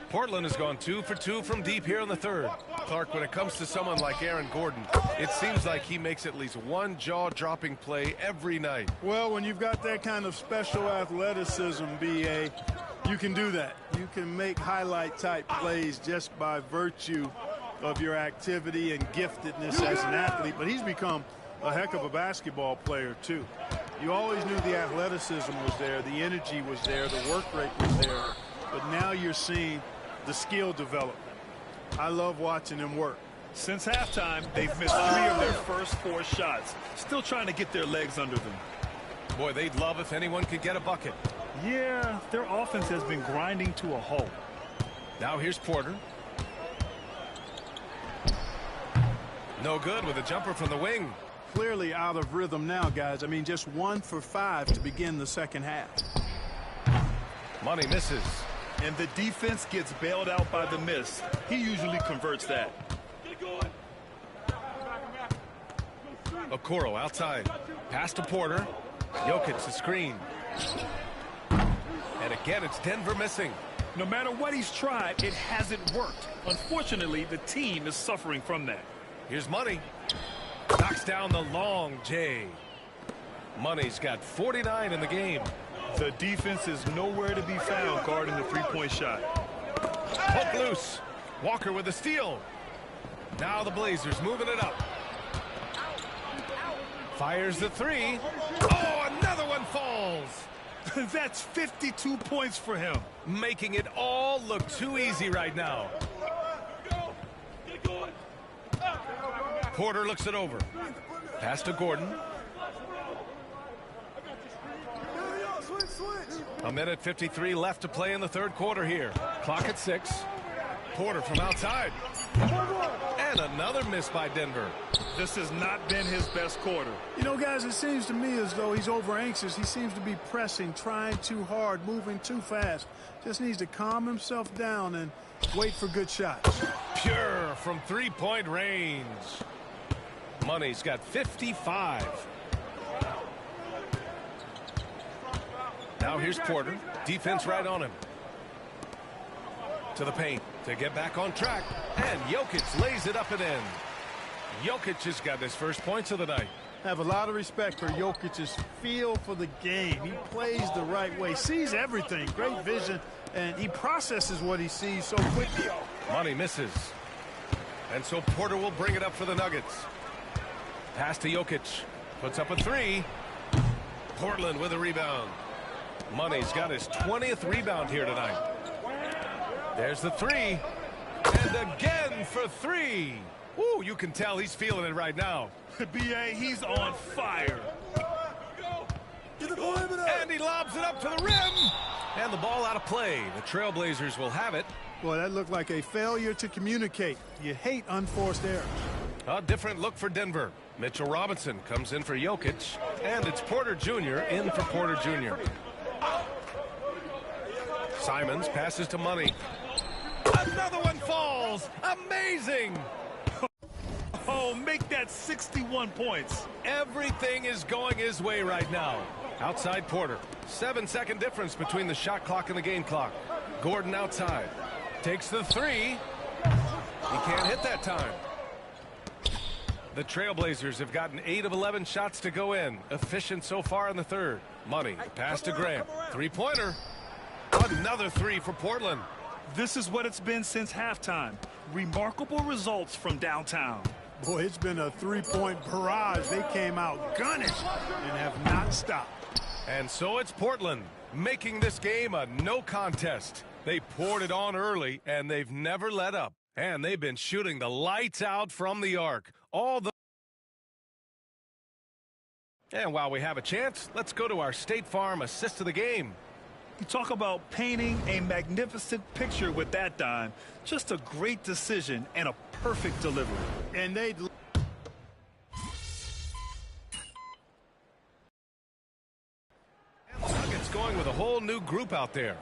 Portland has gone 2 for 2 from deep here in the third. Clark, when it comes to someone like Aaron Gordon, it seems like he makes at least one jaw-dropping play every night. Well, when you've got that kind of special athleticism, BA, you can do that. You can make highlight-type plays just by virtue of your activity and giftedness as an athlete. But he's become a heck of a basketball player, too. You always knew the athleticism was there, the energy was there, the work rate was there. But now you're seeing the skill development. I love watching him work. Since halftime, they've missed 3 of their first 4 shots. Still trying to get their legs under them. Boy, they'd love if anyone could get a bucket. Yeah, their offense has been grinding to a halt. Now here's Porter. No good with a jumper from the wing. Clearly out of rhythm now, guys. I mean, just 1 for 5 to begin the second half. Money misses. And the defense gets bailed out by the miss. He usually converts that. Okoro outside. Pass to Porter. Jokic the screen. And again, it's Denver missing. No matter what he's tried, it hasn't worked. Unfortunately, the team is suffering from that. Here's Money. Knocks down the long J. Money's got 49 in the game. The defense is nowhere to be found guarding the three-point shot. Poke loose. Walker with a steal. Now the Blazers moving it up. Fires the 3. Oh, another one falls. That's 52 points for him. Making it all look too easy right now. Porter looks it over. Pass to Gordon. A minute 53 left to play in the third quarter here. Clock at 6. Porter from outside. And another miss by Denver. This has not been his best quarter. You know, guys, it seems to me as though he's over anxious. He seems to be pressing, trying too hard, moving too fast. Just needs to calm himself down and wait for good shots. Pure from three-point range. Money's got 55. Now here's Porter. Defense right on him. To the paint to get back on track. And Jokic lays it up and in. Jokic has got his first points of the night. I have a lot of respect for Jokic's feel for the game. He plays the right way, sees everything, great vision, and he processes what he sees so quickly. Money misses. And so Porter will bring it up for the Nuggets. Pass to Jokic. Puts up a three. Portland with a rebound. Money's got his 20th rebound here tonight. There's the three. And again for three. Ooh, you can tell he's feeling it right now. B.A., he's on fire. And he lobs it up to the rim. And the ball out of play. The Trailblazers will have it. Boy, that looked like a failure to communicate. You hate unforced errors. A different look for Denver. Mitchell Robinson comes in for Jokic. And it's Porter Jr. in for Porter Jr. Simons passes to Money. Another one falls. Amazing. Oh, make that 61 points. Everything is going his way right now. Outside Porter. 7-second difference between the shot clock and the game clock. Gordon outside. Takes the three. He can't hit that time. The Trailblazers have gotten 8 of 11 shots to go in. Efficient so far in the third. Money. Pass to Grant. Three-pointer. Another three for Portland. This is what it's been since halftime. Remarkable results from downtown. Boy, it's been a three-point barrage. They came out gunning and have not stopped. And so it's Portland making this game a no contest. They poured it on early, and they've never let up. And they've been shooting the lights out from the arc. And while we have a chance, let's go to our State Farm assist of the game. You talk about painting a magnificent picture with that dime. Just a great decision and a perfect delivery. And they... Nuggets going with a whole new group out there.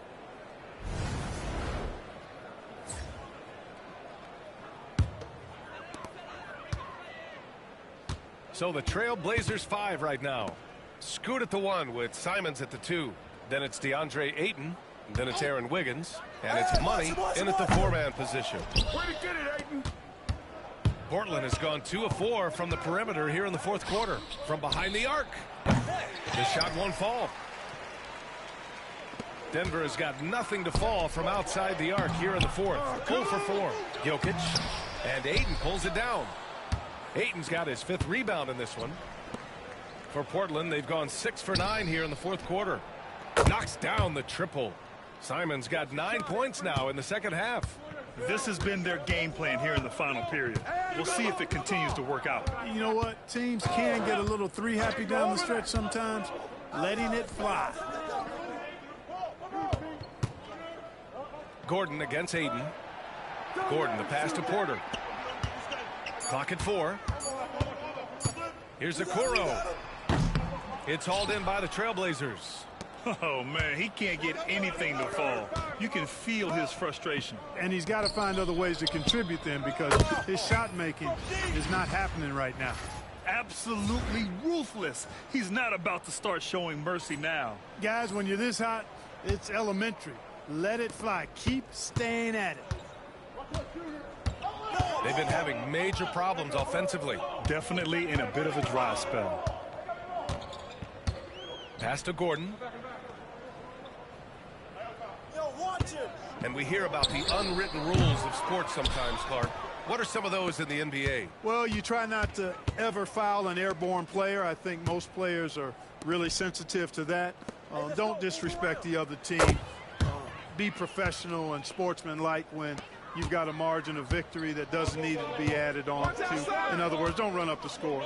So the Trailblazers 5 right now. Scoot at the 1 with Simons at the 2. Then it's DeAndre Ayton. Then it's Aaron Wiggins. And it's Money in at the 4-man position. Way to get it, Ayton. Portland has gone 2 of 4 from the perimeter here in the fourth quarter. From behind the arc. This shot won't fall. Denver has got nothing to fall from outside the arc here in the fourth. 0 for 4. Jokic. And Ayton pulls it down. Ayton's got his 5th rebound in this one. For Portland, they've gone 6 for 9 here in the fourth quarter. Knocks down the triple. Simons got 9 points now in the second half. This has been their game plan here in the final period. We'll see if it continues to work out. You know what? Teams can get a little three-happy down the stretch sometimes. Letting it fly. Gordon against Ayton. Gordon, the pass to Porter. Clock at 4. Here's Okoro. It's hauled in by the Trailblazers. Oh, man, he can't get anything to fall. You can feel his frustration. And he's got to find other ways to contribute then because his shot making is not happening right now. Absolutely ruthless. He's not about to start showing mercy now. Guys, when you're this hot, it's elementary. Let it fly. Keep staying at it. They've been having major problems offensively. Definitely in a bit of a dry spell. Pass to Gordon. And we hear about the unwritten rules of sports sometimes, Clark. What are some of those in the NBA? Well, you try not to ever foul an airborne player. I think most players are really sensitive to that. Don't disrespect the other team. Be professional and sportsmanlike when you've got a margin of victory that doesn't need to be added on to. In other words, don't run up the score.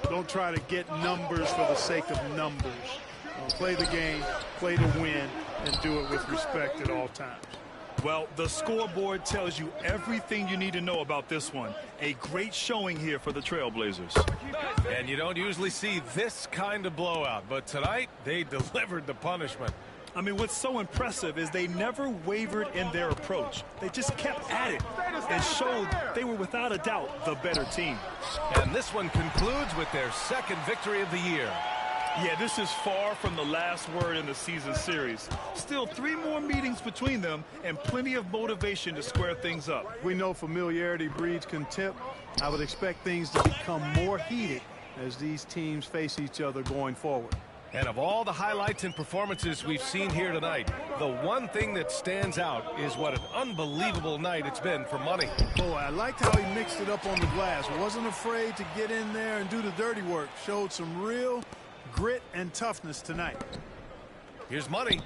Don't try to get numbers for the sake of numbers. Play the game, play to win, and do it with respect at all times. Well, the scoreboard tells you everything you need to know about this one. A great showing here for the Trailblazers. And you don't usually see this kind of blowout, but tonight they delivered the punishment. I mean, what's so impressive is they never wavered in their approach. They just kept at it and showed they were without a doubt the better team. And this one concludes with their second victory of the year. Yeah, this is far from the last word in the season series. Still 3 more meetings between them and plenty of motivation to square things up. We know familiarity breeds contempt. I would expect things to become more heated as these teams face each other going forward. And of all the highlights and performances we've seen here tonight, the one thing that stands out is what an unbelievable night it's been for Money. Boy, I liked how he mixed it up on the glass. Wasn't afraid to get in there and do the dirty work. Showed some real grit and toughness tonight. Here's Money.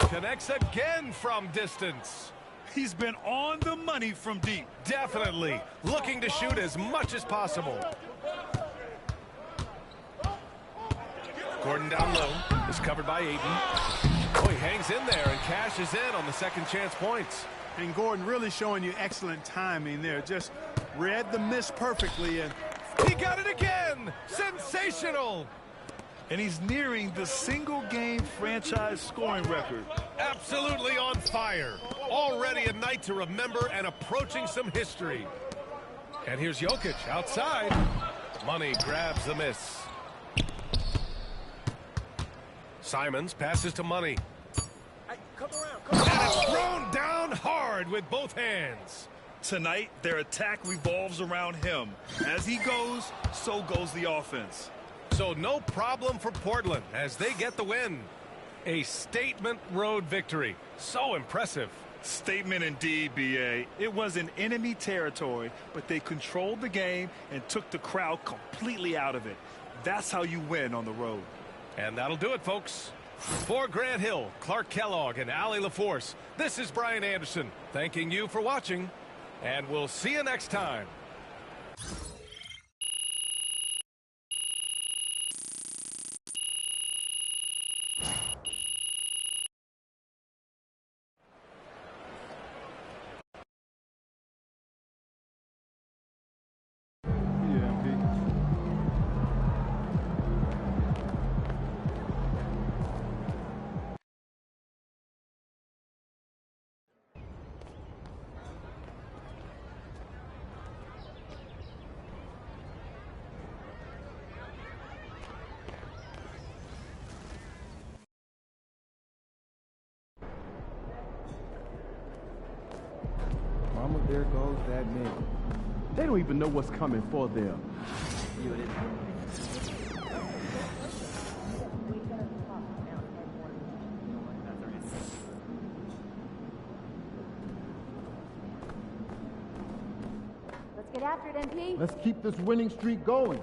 Connects again from distance. He's been on the money from deep. Definitely. Looking to shoot as much as possible. Gordon down low. Is covered by Ayton. Oh, he hangs in there and cashes in on the second chance points. And Gordon really showing you excellent timing there. Just read the miss perfectly. And he got it again. Sensational. And he's nearing the single-game franchise scoring record. Absolutely on fire. Already a night to remember and approaching some history. And here's Jokic outside. Money grabs the miss. Simons passes to Money. Hey, come around. And it's thrown down hard with both hands. Tonight, their attack revolves around him. As he goes, so goes the offense. So no problem for Portland as they get the win. A statement road victory. So impressive. Statement indeed, B.A. It was in enemy territory, but they controlled the game and took the crowd completely out of it. That's how you win on the road. And that'll do it, folks. For Grant Hill, Clark Kellogg, and Allie LaForce, this is Brian Anderson thanking you for watching, and we'll see you next time. Mama, there goes that man. They don't even know what's coming for them. Let's get after it, MP. Let's keep this winning streak going.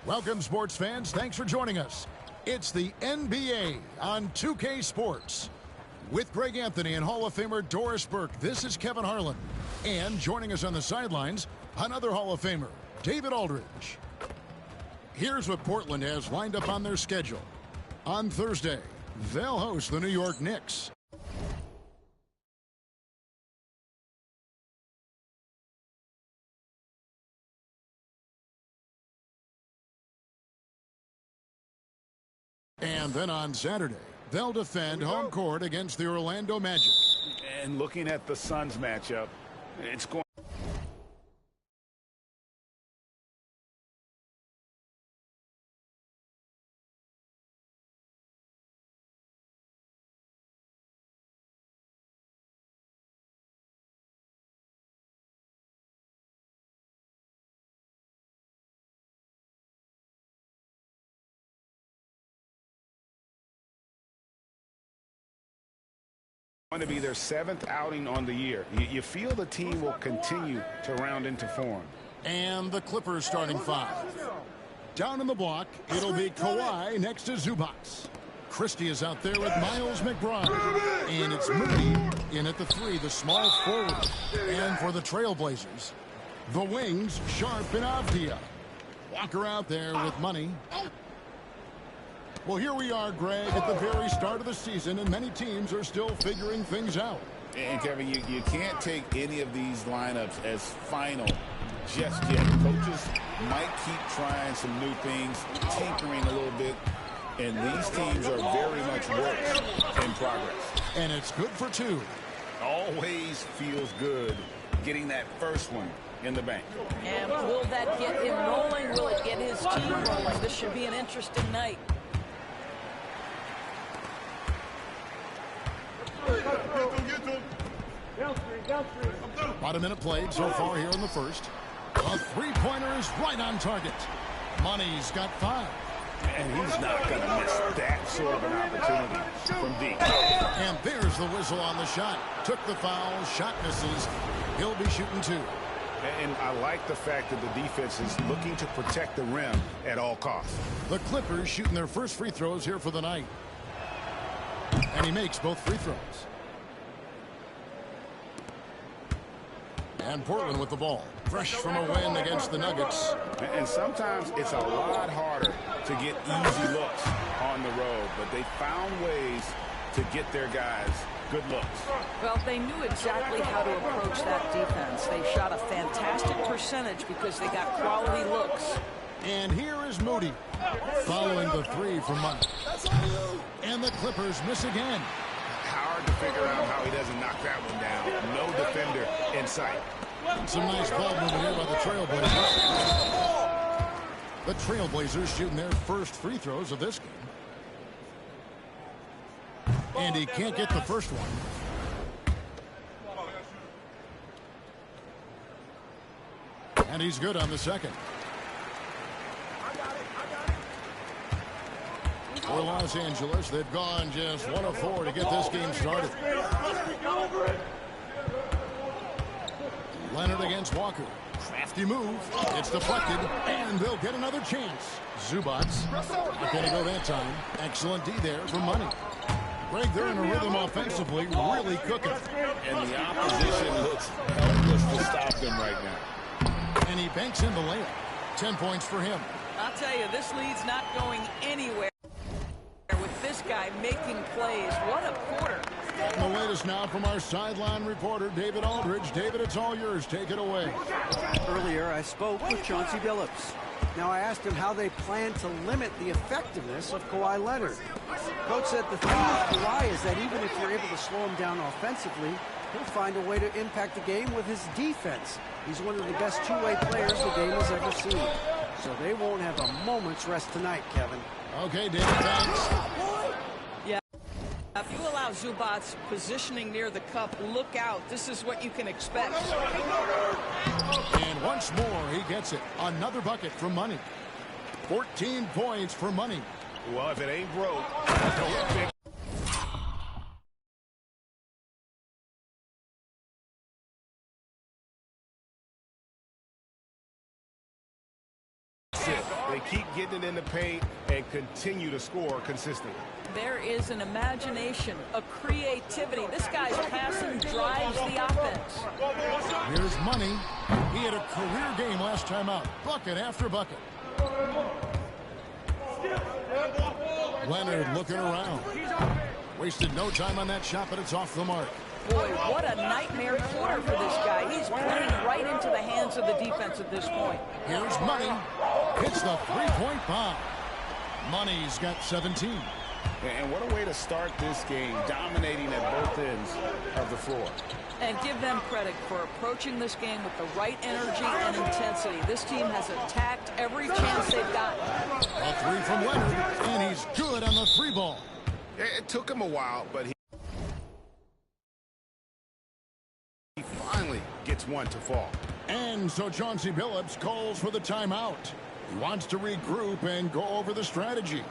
Welcome, sports fans. Thanks for joining us. It's the NBA on 2K Sports. With Greg Anthony and Hall of Famer Doris Burke, this is Kevin Harlan. And joining us on the sidelines, another Hall of Famer, David Aldridge. Here's what Portland has lined up on their schedule. On Thursday, they'll host the New York Knicks. And then on Saturday, they'll defend home court against the Orlando Magic. And looking at the Suns matchup, it's going. Going to be their 7th outing on the year. You feel the team will continue to round into form. And the Clippers starting 5. Down in the block, it'll be Kawhi next to Zubac. Christie is out there with Miles McBride. And it's Moody in at the 3, the small forward. And for the Trailblazers, the wings, Sharp and Avdia. Walker out there with money. Well, here we are, Greg, at the very start of the season, and many teams are still figuring things out. And, Kevin, you can't take any of these lineups as final just yet. Coaches might keep trying some new things, tinkering a little bit, and these teams are very much work in progress. And it's good for 2. Always feels good getting that first one in the bank. And will that get him rolling? Will it get his team rolling? This should be an interesting night. About a minute played so far here in the first. A three-pointer is right on target. Money's got 5. And he's not going to miss that sort of an opportunity from deep. And there's the whistle on the shot. Took the foul, shot misses. He'll be shooting 2. And I like the fact that the defense is looking to protect the rim at all costs. The Clippers shooting their first free throws here for the night. And he makes both free throws. And Portland with the ball. Fresh from a win against the Nuggets. And sometimes it's a lot harder to get easy looks on the road, but they found ways to get their guys good looks. Well, they knew exactly how to approach that defense. They shot a fantastic percentage because they got quality looks. And here is Moody following the 3 from Money. And the Clippers miss again. Hard to figure out how he doesn't knock that one down. No defender in sight. Some nice ball movement here by the Trailblazers. The Trailblazers shooting their first free throws of this game. And he can't get the first one. And he's good on the second. For Los Angeles, they've gone just 1 of 4 to get this game started. Leonard against Walker. Crafty move. It's deflected, and they'll get another chance. Zubac. Not going to go that time. Excellent D there for Money. Greg, they're in a rhythm offensively, really cooking. And the opposition looks helpless to stop them right now. And he banks in the layup. 10 points for him. I'll tell you, this lead's not going anywhere with this guy making plays. What a quarter. The latest now from our sideline reporter, David Aldridge. David, it's all yours. Take it away. Earlier, I spoke with Chauncey Billups. Now, I asked him how they plan to limit the effectiveness of Kawhi Leonard. Coach said the thing with Kawhi is that even if you're able to slow him down offensively, he'll find a way to impact the game with his defense. He's one of the best two-way players the game has ever seen. So they won't have a moment's rest tonight, Kevin. Okay, David, thanks. Yeah. If you allow Zubac positioning near the cup, look out. This is what you can expect. And once more, he gets it. Another bucket from Money. 14 points for Money. Well, if it ain't broke, don't fix it. They keep getting it in the paint and continue to score consistently. There is an imagination, a creativity. This guy's passing drives the offense. Here's Money. He had a career game last time out. Bucket after bucket. Leonard looking around. Wasted no time on that shot, but it's off the mark. Boy, what a nightmare quarter for this guy. He's playing right into the hands of the defense at this point. Here's Money. Hits the three-point bomb. Money's got 17. And what a way to start this game, dominating at both ends of the floor. And give them credit for approaching this game with the right energy and intensity. This team has attacked every chance they've gotten. A three from Leonard, and he's good on the free ball. It took him a while, but he finally gets one to fall. And so Chauncey Billups calls for the timeout. He wants to regroup and go over the strategy.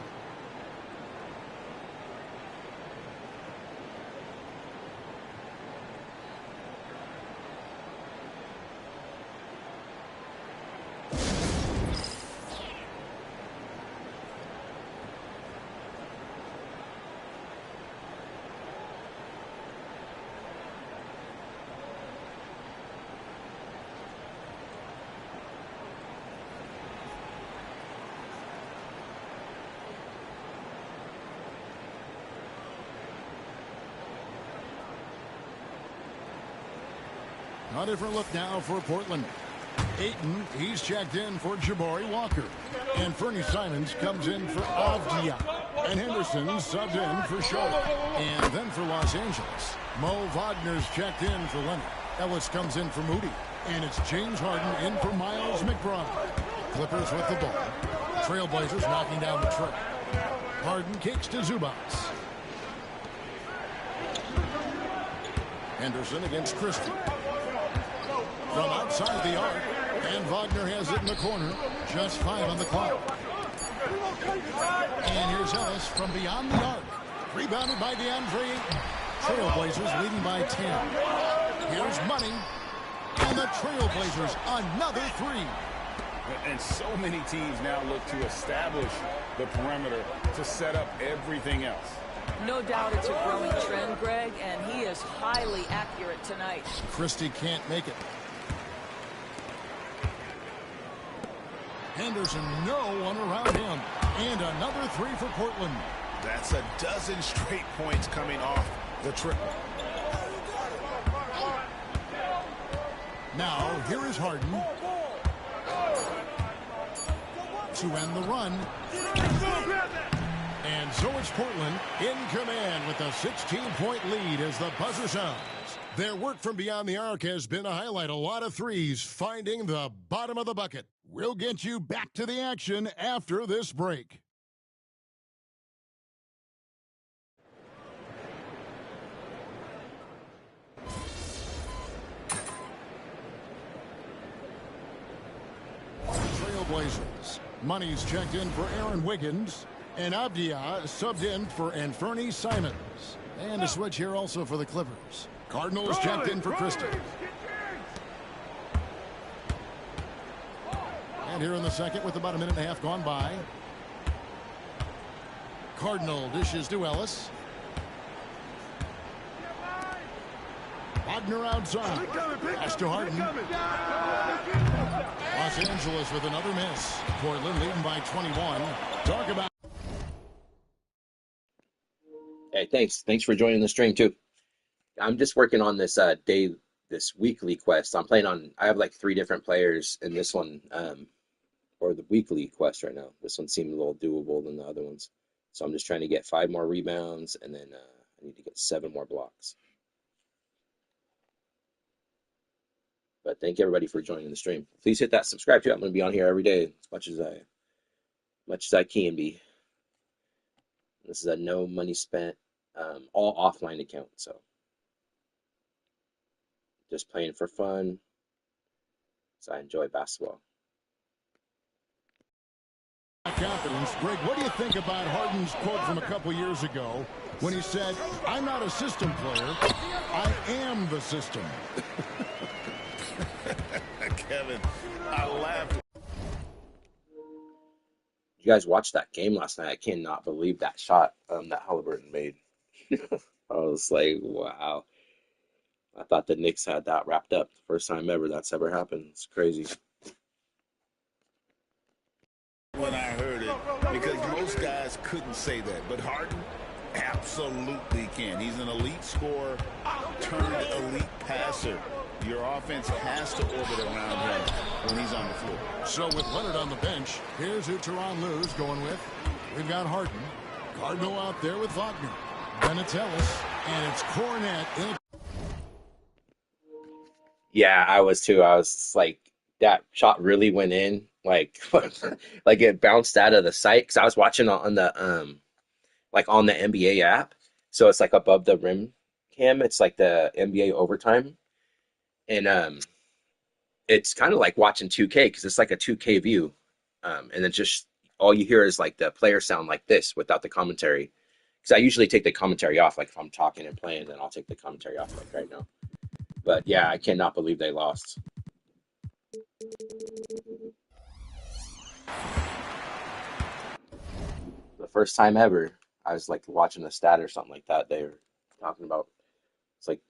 A different look now for Portland. Ayton, he's checked in for Jabari Walker. And Fernie Simons comes in for Avdia. And Henderson subbed in for Shaw. And then for Los Angeles, Mo Wagner's checked in for Leonard. Ellis comes in for Moody. And it's James Harden in for Miles McBride. Clippers with the ball. Trailblazers knocking down the tray. Harden kicks to Zubac. Henderson against Christie. From outside the arc, and Wagner has it in the corner. Just 5 on the clock. And here's Ellis from beyond the arc. Rebounded by DeAndre Ayton. Trailblazers leading by 10. Here's Money. And the Trailblazers, another three. And so many teams now look to establish the perimeter to set up everything else. No doubt it's a growing trend, Greg, and he is highly accurate tonight. Christie can't make it. Henderson, no one around him. And another three for Portland. That's a dozen straight points coming off the triple. Now, here is Harden. To end the run. And so it's Portland in command with a 16-point lead as the buzzer sounds. Their work from beyond the arc has been a highlight. A lot of threes finding the bottom of the bucket. We'll get you back to the action after this break. Trailblazers. Money's checked in for Aaron Wiggins. And Avdia subbed in for Fernie Simons. And a switch here also for the Clippers. Cardinals checked in for Christie. And here in the second with about a minute and a half gone by. Cardinal dishes to Ellis. Wagner outside. Pass to Harden. Los Angeles with another miss. Portland leading by 21. Talk about. Hey, thanks for joining the stream too. I'm just working on this this weekly quest. I have like 3 different players in this one, or the weekly quest right now. This one seemed a little doable than the other ones. So I'm just trying to get 5 more rebounds, and then I need to get 7 more blocks. But thank everybody for joining the stream. Please hit that subscribe too. I'm going to be on here every day as much as I can be. This is a no money spent, all offline account. So just playing for fun. So I enjoy basketball. Confidence. Greg, what do you think about Harden's quote from a couple years ago when he said, "I'm not a system player, I am the system"? Kevin, I laughed. You guys watched that game last night. I cannot believe that shot that Halliburton made. I was like, wow. I thought the Knicks had that wrapped up. First time ever that's ever happened. It's crazy. When I heard it, because most guys couldn't say that, but Harden absolutely can. He's an elite scorer turned elite passer. Your offense has to orbit around him when he's on the floor. So with Leonard on the bench, here's who Tyronn Lue's going with. We've got Harden. Cardinal out there with Wagner. Benatellis. And it's Cornette. Yeah, I was too. I was like, that shot really went in. Like, like it bounced out of the sight. Because I was watching on the like on the NBA app. So it's like above the rim cam. It's like the NBA overtime. And it's kind of like watching 2K because it's like a 2K view. And then just all you hear is like the player sound like this without the commentary. Because I usually take the commentary off. Like if I'm talking and playing, then I'll take the commentary off like right now. But yeah, I cannot believe they lost. The first time ever, I was like watching a stat or something like that. They were talking about it's like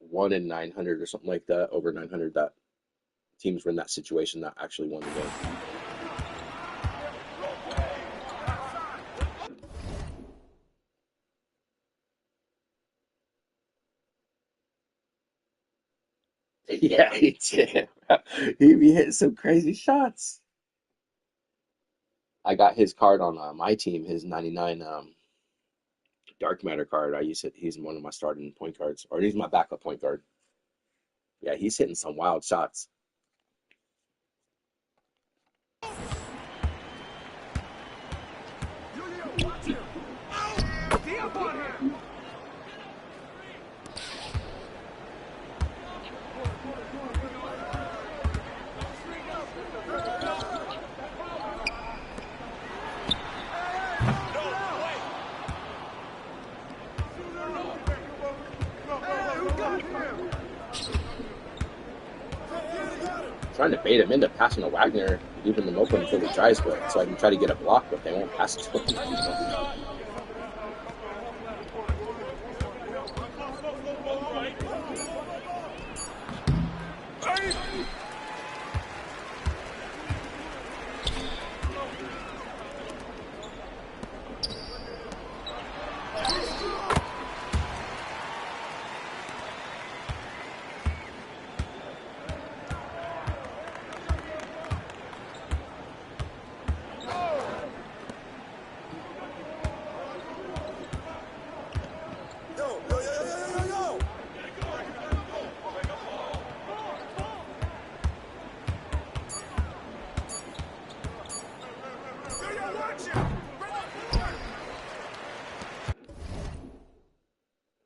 1 in 900 or something like that, over 900 that teams were in that situation that actually won the game. Yeah, he did. He be hitting some crazy shots. I got his card on my team, his 99 dark matter card. I use it. He's one of my starting point guards, or he's my backup point guard. Yeah, he's hitting some wild shots. Trying to bait him into passing to Wagner, leaving them open until he tries to, so I can try to get a block, but they won't pass it to him.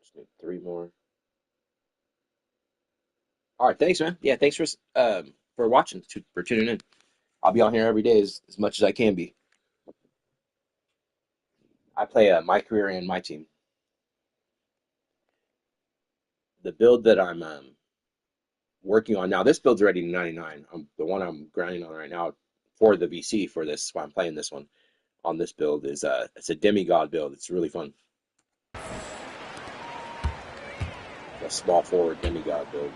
Just need 3 more. All right, thanks, man. Yeah, thanks for watching, for tuning in. I'll be on here every day as much as I can be. I play MyCAREER and MyTeam. The build that I'm working on now, this build's already 99. The one I'm grinding on right now for the VC for this, while I'm playing this one on this build is it's a demigod build. It's really fun. A small forward demigod build.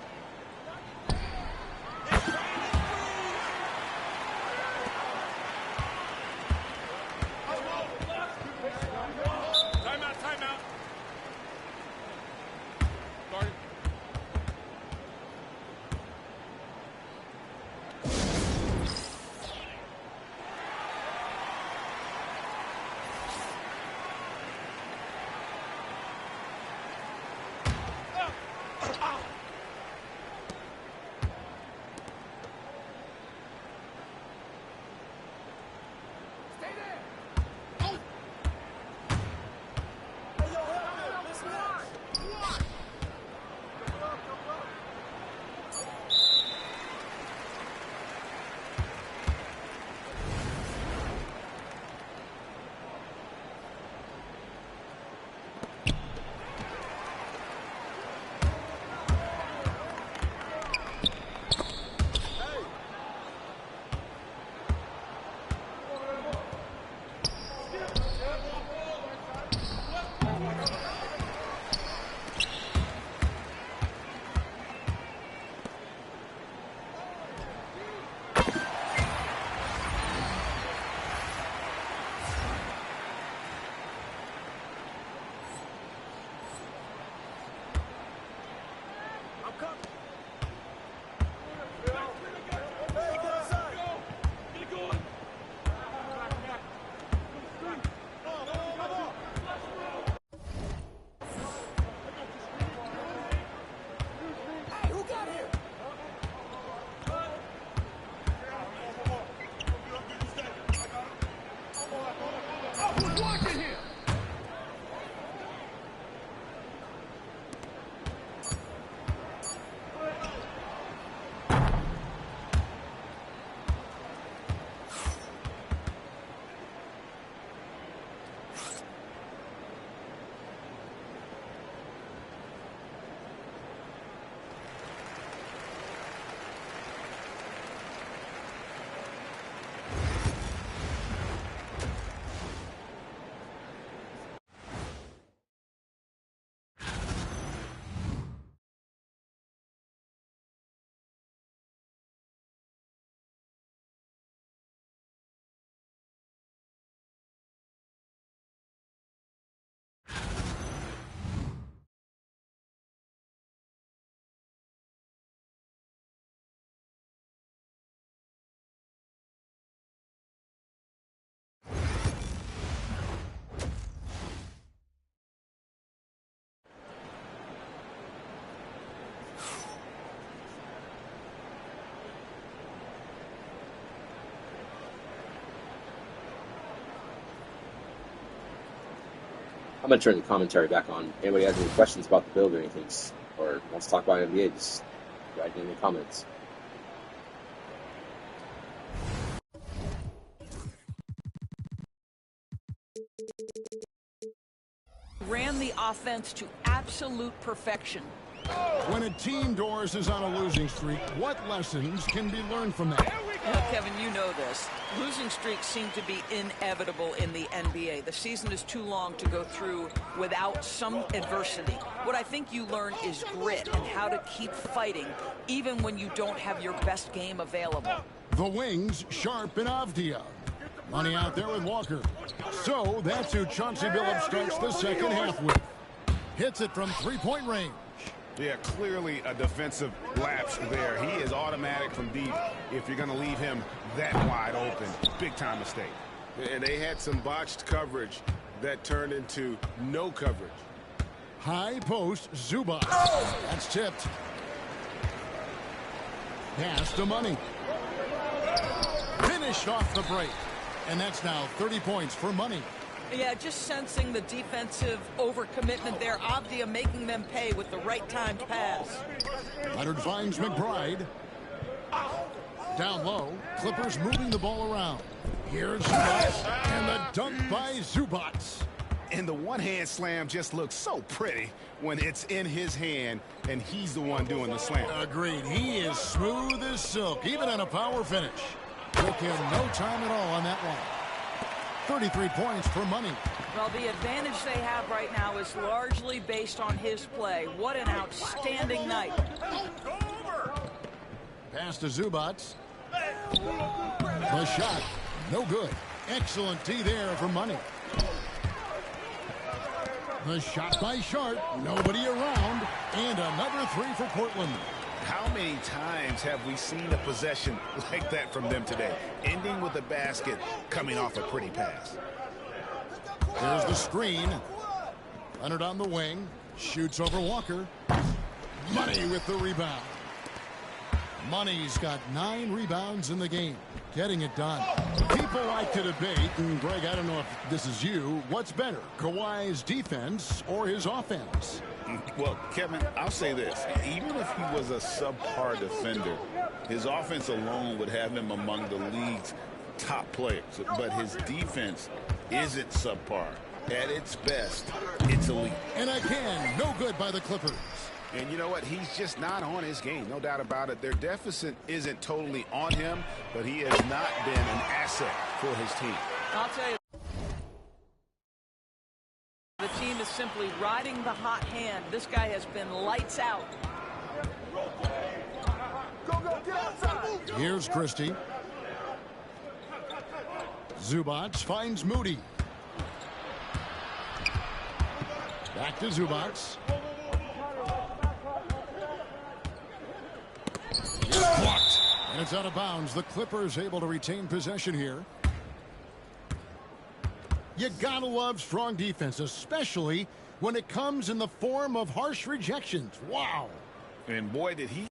I'm going to turn the commentary back on. Anybody has any questions about the build or anything, or wants to talk about NBA, just write in the comments. Ran the offense to absolute perfection. When a team, Doris, is on a losing streak, what lessons can be learned from that? Well, Kevin, you know this. Losing streaks seem to be inevitable in the NBA. The season is too long to go through without some adversity. What I think you learn is grit and how to keep fighting even when you don't have your best game available. The wings, Sharp and Avdia. Money out there with Walker. So that's who Chauncey Billups starts the second half with. Hits it from three-point range. Yeah, clearly a defensive lapse there. He is automatic from deep if you're going to leave him that wide open. Big-time mistake. And they had some botched coverage that turned into no coverage. High post, Zubac. That's tipped. Pass to Money. Finished off the break. And that's now 30 points for Money. Yeah, just sensing the defensive overcommitment there. Avdia making them pay with the right timed pass. Leonard finds McBride. Down low. Clippers moving the ball around. Here's Zubac. And the dunk by Zubac. And the one-hand slam just looks so pretty when it's in his hand and he's the one doing the slam. Agreed. He is smooth as silk, even on a power finish. Took him no time at all on that one. 33 points for Money. Well, the advantage they have right now is largely based on his play. What an outstanding night. Pass to Zubac. The shot, no good. Excellent D there for Money. The shot by Sharp, nobody around, and another three for Portland. How many times have we seen a possession like that from them today? Ending with a basket, coming off a pretty pass. There's the screen. Leonard on the wing. Shoots over Walker. Money with the rebound. Money's got 9 rebounds in the game. Getting it done. People like to debate, and Greg, I don't know if this is you, what's better, Kawhi's defense or his offense? Well, Kevin, I'll say this. Even if he was a subpar defender, his offense alone would have him among the league's top players. But his defense isn't subpar. At its best, it's elite. And again, no good by the Clippers. And you know what? He's just not on his game. No doubt about it. Their deficit isn't totally on him, but he has not been an asset for his team. I'll tell you. The team is simply riding the hot hand. This guy has been lights out. Here's Christie. Zubac finds Moody. Back to Zubac. Blocked. And it's out of bounds. The Clippers able to retain possession here. You gotta love strong defense, especially when it comes in the form of harsh rejections. Wow. And boy, did he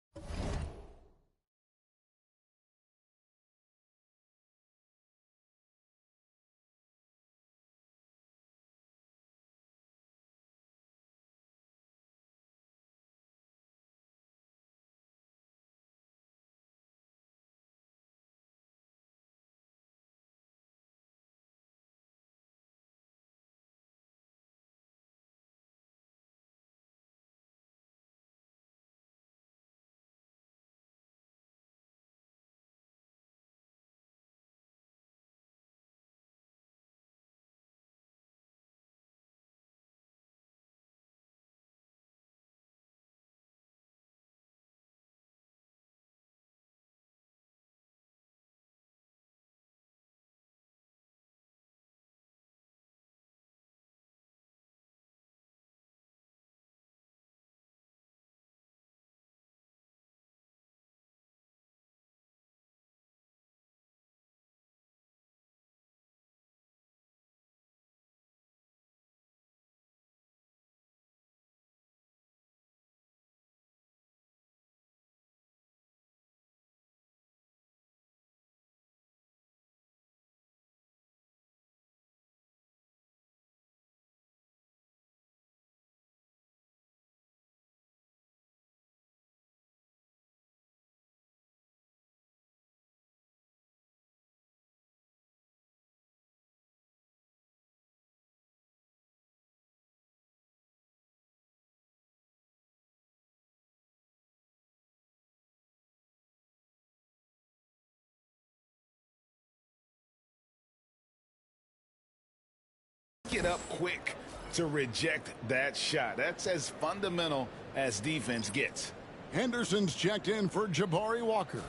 it up quick to reject that shot. That's as fundamental as defense gets. Henderson's checked in for Jabari Walker.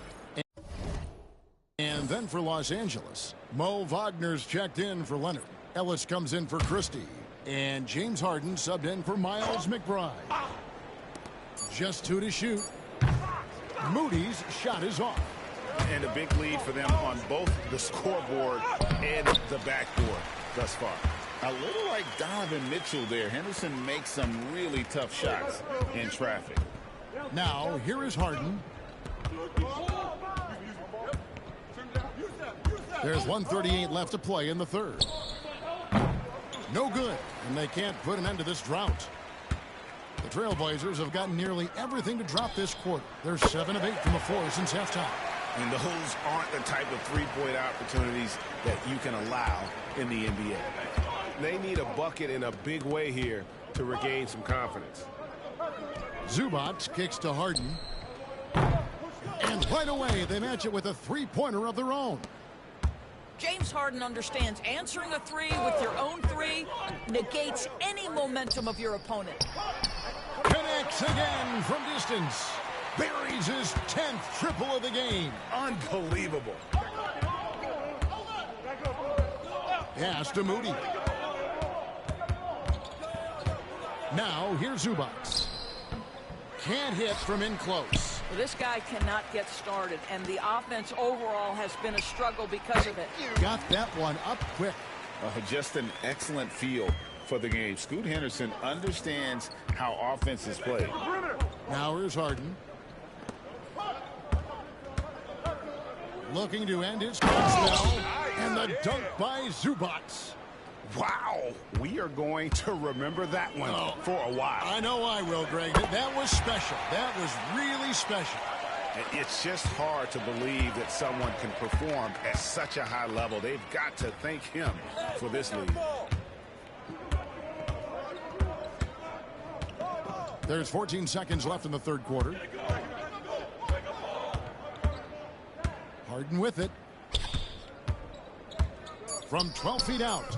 And then for Los Angeles, Mo Wagner's checked in for Leonard. Ellis comes in for Christie. And James Harden subbed in for Miles McBride. Just 2 to shoot. Moody's shot is off. And a big lead for them on both the scoreboard and the backboard thus far. A little like Donovan Mitchell there. Henderson makes some really tough shots in traffic. Now, here is Harden. There's 1:38 left to play in the third. No good, and they can't put an end to this drought. The Trailblazers have gotten nearly everything to drop this quarter. They're 7 of 8 from the floor since halftime. And those aren't the type of three-point opportunities that you can allow in the NBA. They need a bucket in a big way here to regain some confidence. Zubac kicks to Harden. And right away, they match it with a three-pointer of their own. James Harden understands answering a three with your own three negates any momentum of your opponent. Connects again from distance. Buries his 10th triple of the game. Unbelievable. Pass to Moody. Now, here's Zubac. Can't hit from in close. Well, this guy cannot get started, and the offense overall has been a struggle because of it. Got that one up quick. Just an excellent feel for the game. Scoot Henderson understands how offense is played. Now here's Harden. Looking to end his spell, and the dunk by Zubac. Wow, we are going to remember that one for a while. I know I will, Greg. That was special. That was really special. It's just hard to believe that someone can perform at such a high level. They've got to thank him for this lead. There's 14 seconds left in the third quarter. Harden with it. From 12 feet out.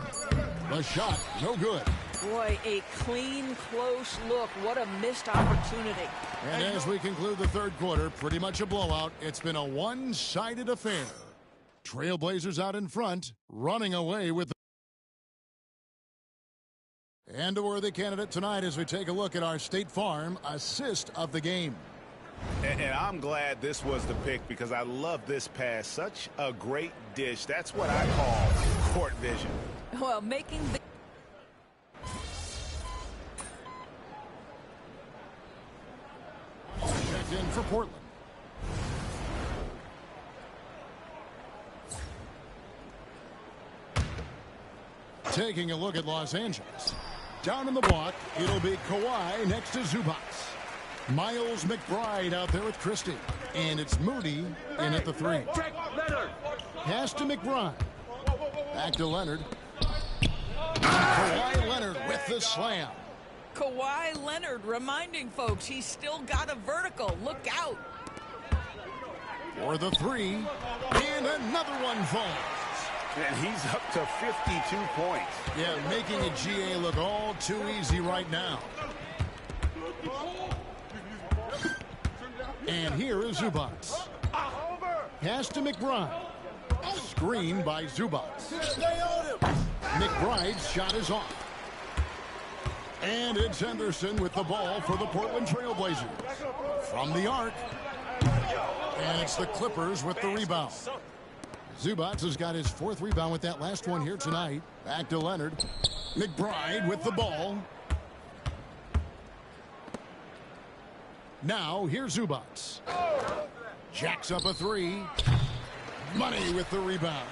The shot, no good. Boy, a clean, close look. What a missed opportunity. And as we conclude the third quarter, pretty much a blowout. It's been a one-sided affair. Trailblazers out in front, running away with the... And a worthy candidate tonight as we take a look at our State Farm assist of the game. And I'm glad this was the pick because I love this pass. Such a great dish. That's what I call court vision. Well, making the... Checked in for Portland. Taking a look at Los Angeles. Down in the block, it'll be Kawhi next to Zubac. Miles McBride out there with Christie. And it's Moody in at the three. Pass to McBride. Back to Leonard. Kawhi Leonard with the slam. Kawhi Leonard reminding folks he's still got a vertical. Look out. For the three. And another one falls. And he's up to 52 points. Yeah, making a GA look all too easy right now. And here is Zubac. Pass to McBride. Screen by Zubac. McBride's shot is off. And it's Henderson with the ball for the Portland Trailblazers. From the arc. And it's the Clippers with the rebound. Zubac has got his fourth rebound with that last one here tonight. Back to Leonard. McBride with the ball. Now, here's Zubac. Jacks up a three. Money with the rebound.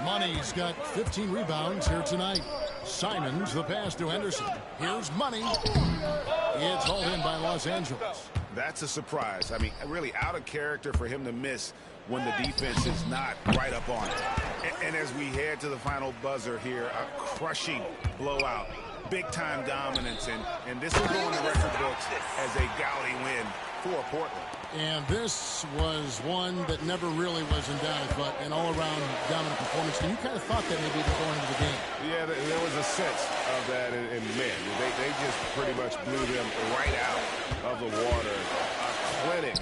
Money's got 15 rebounds here tonight. Simons, the pass to Henderson. Here's Money. It's hauled in by Los Angeles. That's a surprise. I mean, really out of character for him to miss when the defense is not right up on it. And as we head to the final buzzer here, a crushing blowout. Big-time dominance, and this will go in the record books as a gaudy win for Portland. And this was one that never really was in doubt, but an all-around dominant performance. And you kind of thought that maybe going into the game. Yeah, there was a sense of that, and man, they just pretty much blew them right out of the water. A clinic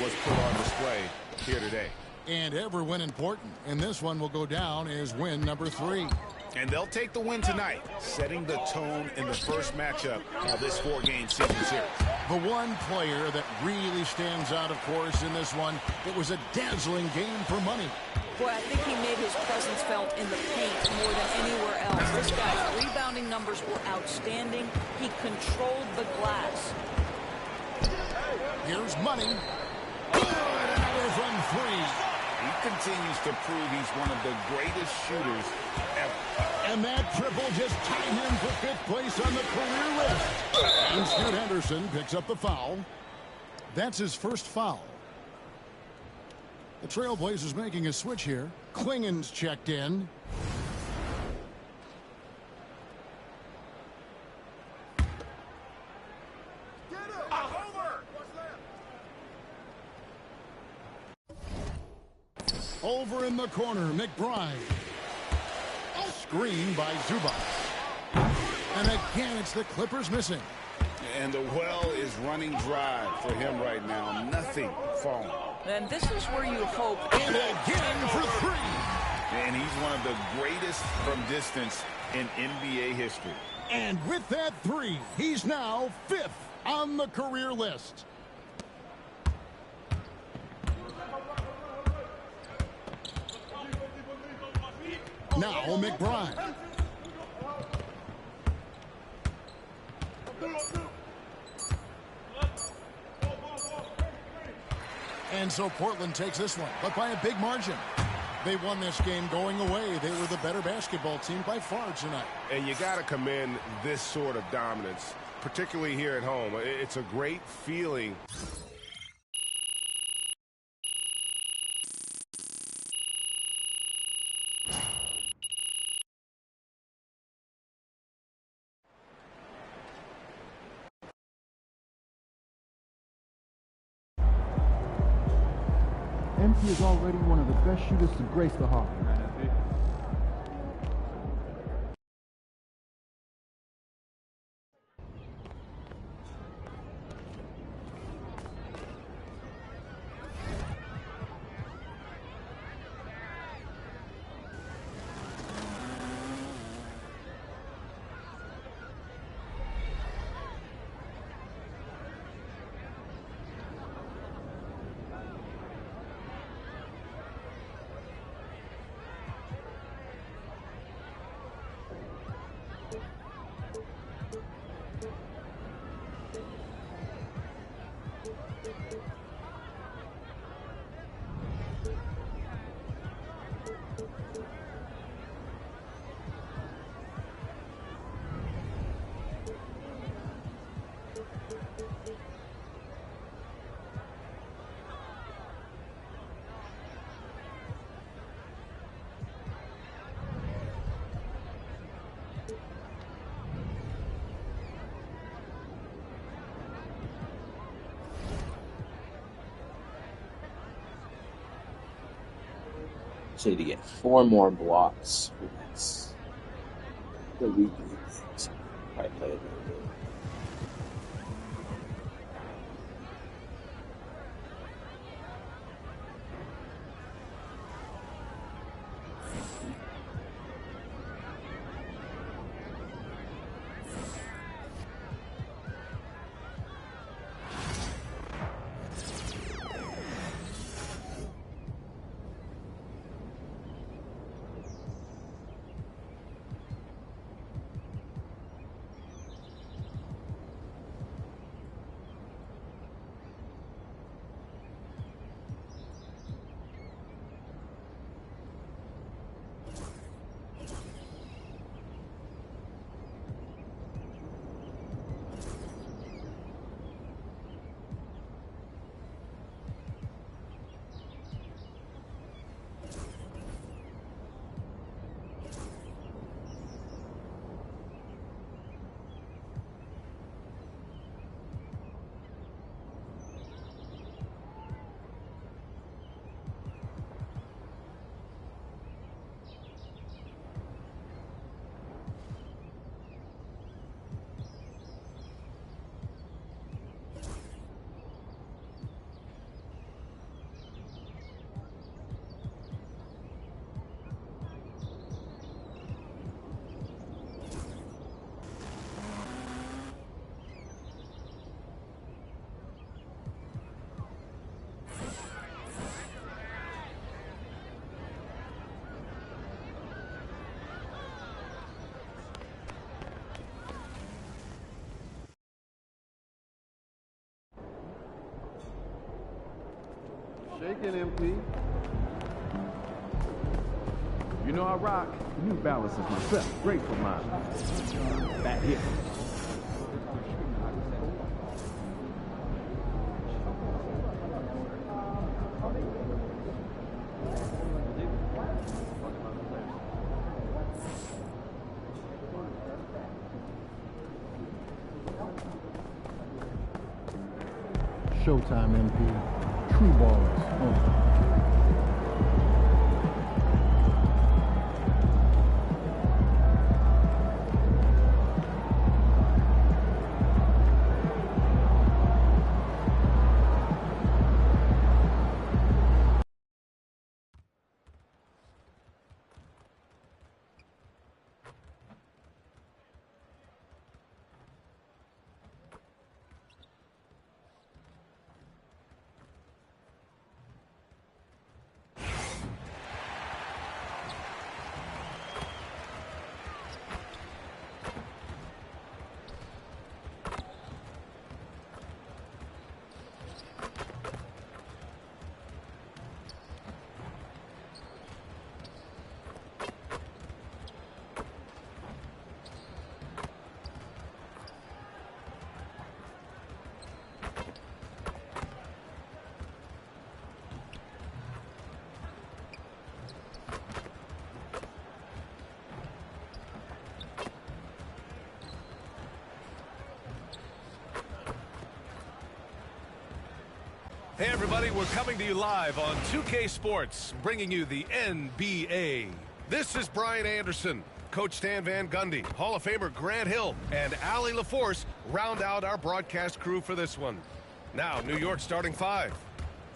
was put on display here today. And every win important. And this one will go down as win number 3. And they'll take the win tonight, setting the tone in the first matchup of this 4-game season series. The one player that really stands out, of course, in this one, it was a dazzling game for money. Boy, I think he made his presence felt in the paint more than anywhere else. This guy's rebounding numbers were outstanding. He controlled the glass. Here's money. Good, another from 3. He continues to prove he's one of the greatest shooters ever. And that triple just tied him for 5th place on the career list. And Scoot Henderson picks up the foul. That's his first foul. The Trailblazers making a switch here. Klingen's checked in. Over in the corner, McBride. Screen by Zubac. And again, it's the Clippers missing. And the well is running dry for him right now. Nothing falling. And this is where you hope. And again for 3. And he's one of the greatest from distance in NBA history. And with that 3, he's now 5th on the career list. Now McBride. And so Portland takes this one, but by a big margin. They won this game going away. They were the better basketball team by far tonight. And you got to commend this sort of dominance, particularly here at home. It's a great feeling. MP is already one of the best shooters to grace the Hall. So to get 4 more blocks for this. The weekly things. I played. shaking, MP. You know I rock. New Balance is myself. Great for mine. Back here. Showtime, MP. True ballers. Hey everybody, we're coming to you live on 2K Sports, bringing you the NBA. This is Brian Anderson. Coach Stan Van Gundy, Hall of Famer Grant Hill, and Allie LaForce round out our broadcast crew for this one. Now, New York starting five.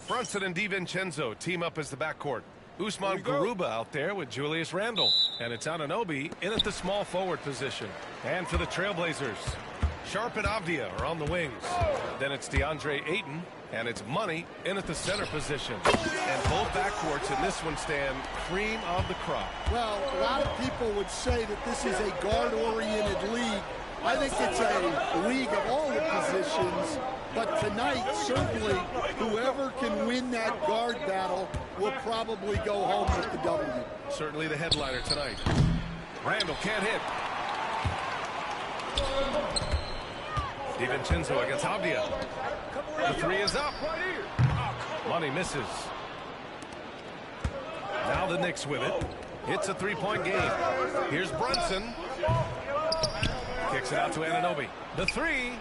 Brunson and DiVincenzo team up as the backcourt. Usman Garuba out there with Julius Randle. And it's Anunoby in at the small forward position. And for the Trailblazers, Sharp and Avdia are on the wings. Then it's DeAndre Ayton, and it's Money in at the center position. And both backcourts in this one stand cream of the crop. Well, a lot of people would say that this is a guard-oriented league. I think it's a league of all the positions. But tonight, certainly, whoever can win that guard battle will probably go home with the W. Certainly the headliner tonight. Randle can't hit. DiVincenzo against Avdia. The three is up. Money misses. Now the Knicks with it. It's a three-point game. Here's Brunson. Kicks it out to Anunoby. The three.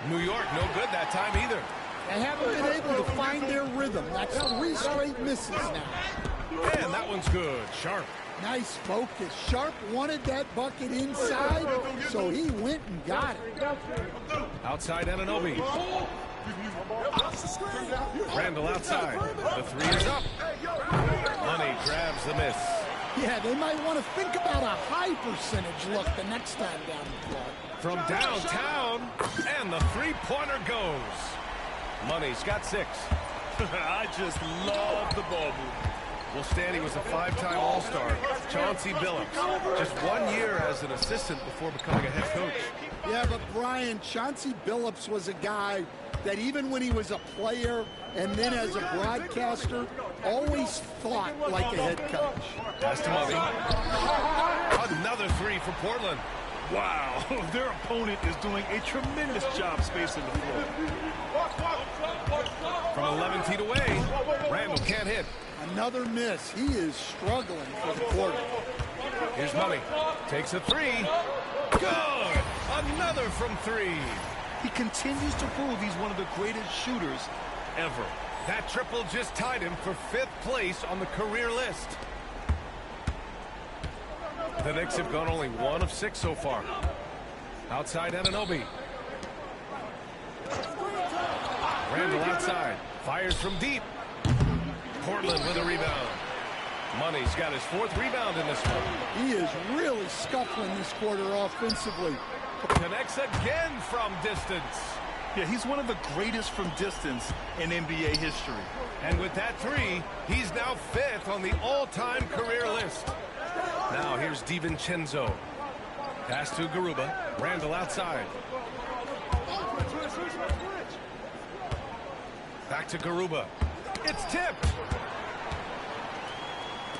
New York no good that time either. They haven't been able to find their rhythm. That's 3 straight misses now. And that one's good. Sharp. Nice focus. Sharp wanted that bucket inside, so he went and got it. Outside Anunoby. Randle outside. The three is up. Money grabs the miss. Yeah, they might want to think about a high percentage look the next time down the court. From downtown, and the three-pointer goes. Money's got 6. I just love the ball movement. Well, Stanley was a 5-time All-Star. Chauncey Billups, just 1 year as an assistant before becoming a head coach. Yeah, but Brian, Chauncey Billups was a guy that even when he was a player and then as a broadcaster, always thought like a head coach. Pass to Money. Another three for Portland. Wow, their opponent is doing a tremendous job spacing the floor. From 11 feet away, Randle can't hit. Another miss. He is struggling for the quarter. Here's Money. Takes a three. Good! Another from 3. He continues to prove he's one of the greatest shooters ever. That triple just tied him for 5th place on the career list. The Knicks have gone only 1 of 6 so far. Outside Anunoby. Randle outside. Fires from deep. Portland with a rebound. Money's got his 4th rebound in this one. He is really scuffling this quarter offensively. Connects again from distance. Yeah, he's one of the greatest from distance in NBA history. And with that 3, he's now 5th on the all-time career list. Now here's DiVincenzo. Pass to Garuba. Randle outside. Back to Garuba. It's tipped.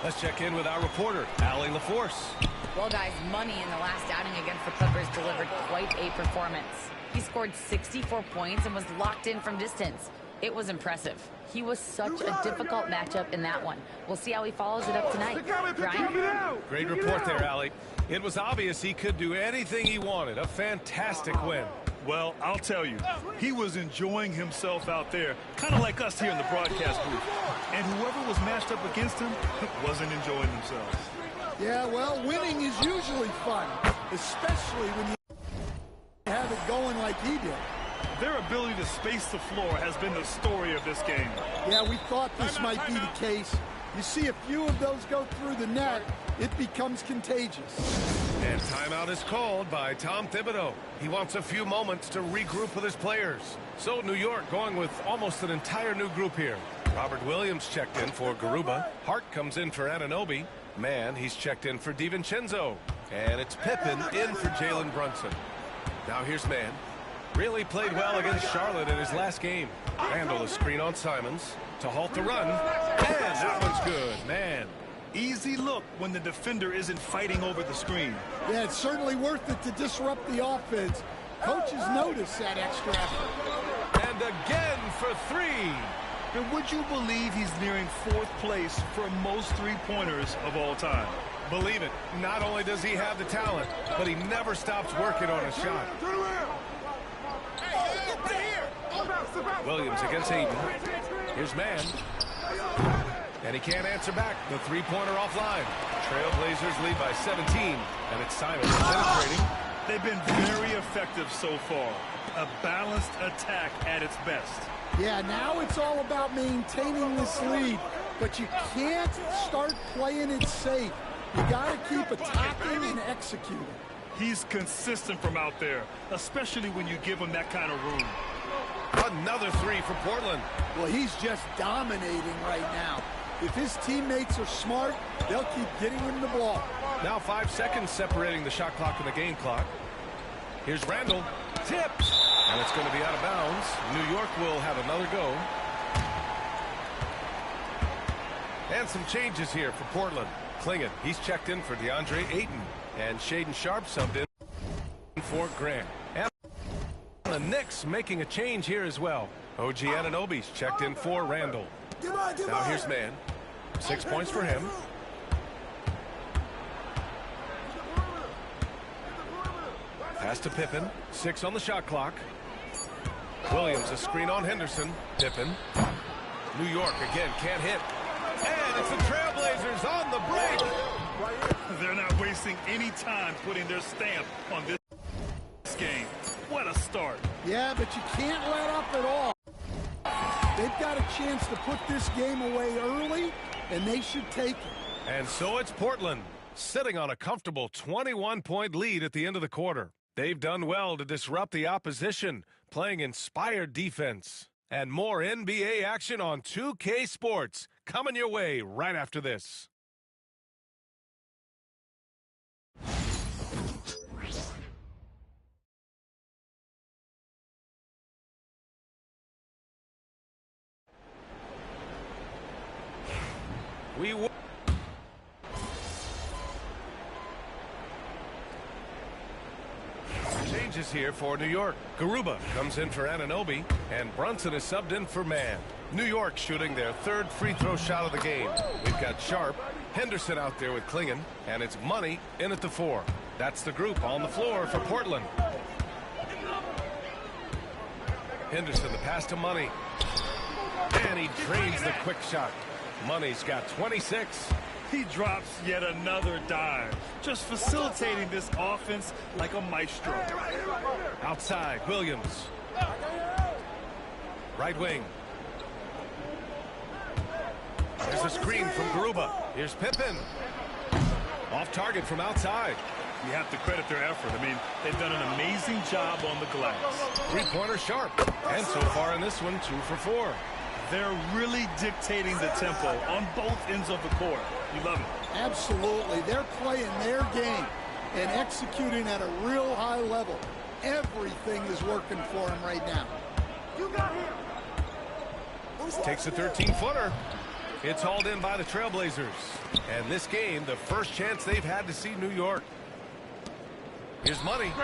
Let's check in with our reporter, Allie LaForce. Well, guys, money in the last outing against the Clippers delivered quite a performance. He scored 64 points and was locked in from distance. It was impressive. He was such a difficult matchup in that one. We'll see how he follows it up tonight. Brian? Great report there, Allie. It was obvious he could do anything he wanted. A fantastic win. Well, I'll tell you, he was enjoying himself out there, kind of like us here in the broadcast booth. And whoever was matched up against him wasn't enjoying themselves. Yeah, well, winning is usually fun, especially when you have it going like he did. Their ability to space the floor has been the story of this game. Yeah, we thought this might be the case. You see a few of those go through the net, it becomes contagious. And timeout is called by Tom Thibodeau. He wants a few moments to regroup with his players. So New York going with almost an entire new group here. Robert Williams checked in for Garuba. Hart comes in for Anunoby. Mann, he's checked in for DiVincenzo. And it's Pippen in for Jalen Brunson. Now here's Mann. Really played well against Charlotte in his last game. Randall, a screen on Simons to halt the run. And that one's good. Man. Easy look when the defender isn't fighting over the screen. Yeah, it's certainly worth it to disrupt the offense. Coaches notice that extra effort. And again for three. And would you believe he's nearing 4th place for most three-pointers of all time? Believe it. Not only does he have the talent, but he never stops working on a shot. Williams against Hayden. Here's Mann. And he can't answer back. The three-pointer offline. Trailblazers lead by 17. And it's Simons penetrating. They've been very effective so far. A balanced attack at its best. Yeah, now it's all about maintaining this lead. But you can't start playing it safe. You got to keep attacking and executing. He's consistent from out there, especially when you give him that kind of room. Another three for Portland. Well, he's just dominating right now. If his teammates are smart, they'll keep getting him the ball. Now 5 seconds separating the shot clock and the game clock. Here's Randall. Tipped. And it's going to be out of bounds. New York will have another go. And some changes here for Portland. Klingon, he's checked in for DeAndre Ayton. And Shaedon Sharpe subbed in for Grant. And the Knicks making a change here as well. OG Anunoby's checked in for Randall. Now here's Mann. 6 points for him. Pass to Pippen. 6 on the shot clock. Williams, a screen on Henderson. Pippen. New York again can't hit. And it's the Trailblazers on the break. They're not wasting any time putting their stamp on this game. What a start. Yeah, but you can't let up at all. They've got a chance to put this game away early, and they should take it. And so it's Portland, sitting on a comfortable 21-point lead at the end of the quarter. They've done well to disrupt the opposition, playing inspired defense. And more NBA action on 2K Sports coming your way right after this. Changes here for New York. Garuba comes in for Anunoby, and Brunson is subbed in for Mann. New York shooting their 3rd free throw shot of the game. We've got Sharpe, Henderson out there with Klingon, and it's Money in at the 4. That's the group on the floor for Portland. Henderson, the pass to Money. And he drains the quick shot. Money's got 26. He drops yet another dive, just facilitating this offense like a maestro. Outside, Williams. Right wing. There's a screen from Garuba. Here's Pippen. Off target from outside. You have to credit their effort. I mean, they've done an amazing job on the glass. Three-pointer Sharpe. And so far in this one, 2 for 4. They're really dictating the tempo on both ends of the court. You love it. Absolutely. They're playing their game and executing at a real high level. Everything is working for them right now. You got him. Takes a 13-footer. It's hauled in by the Trailblazers. And this game, the first chance they've had to see New York. Here's money. It's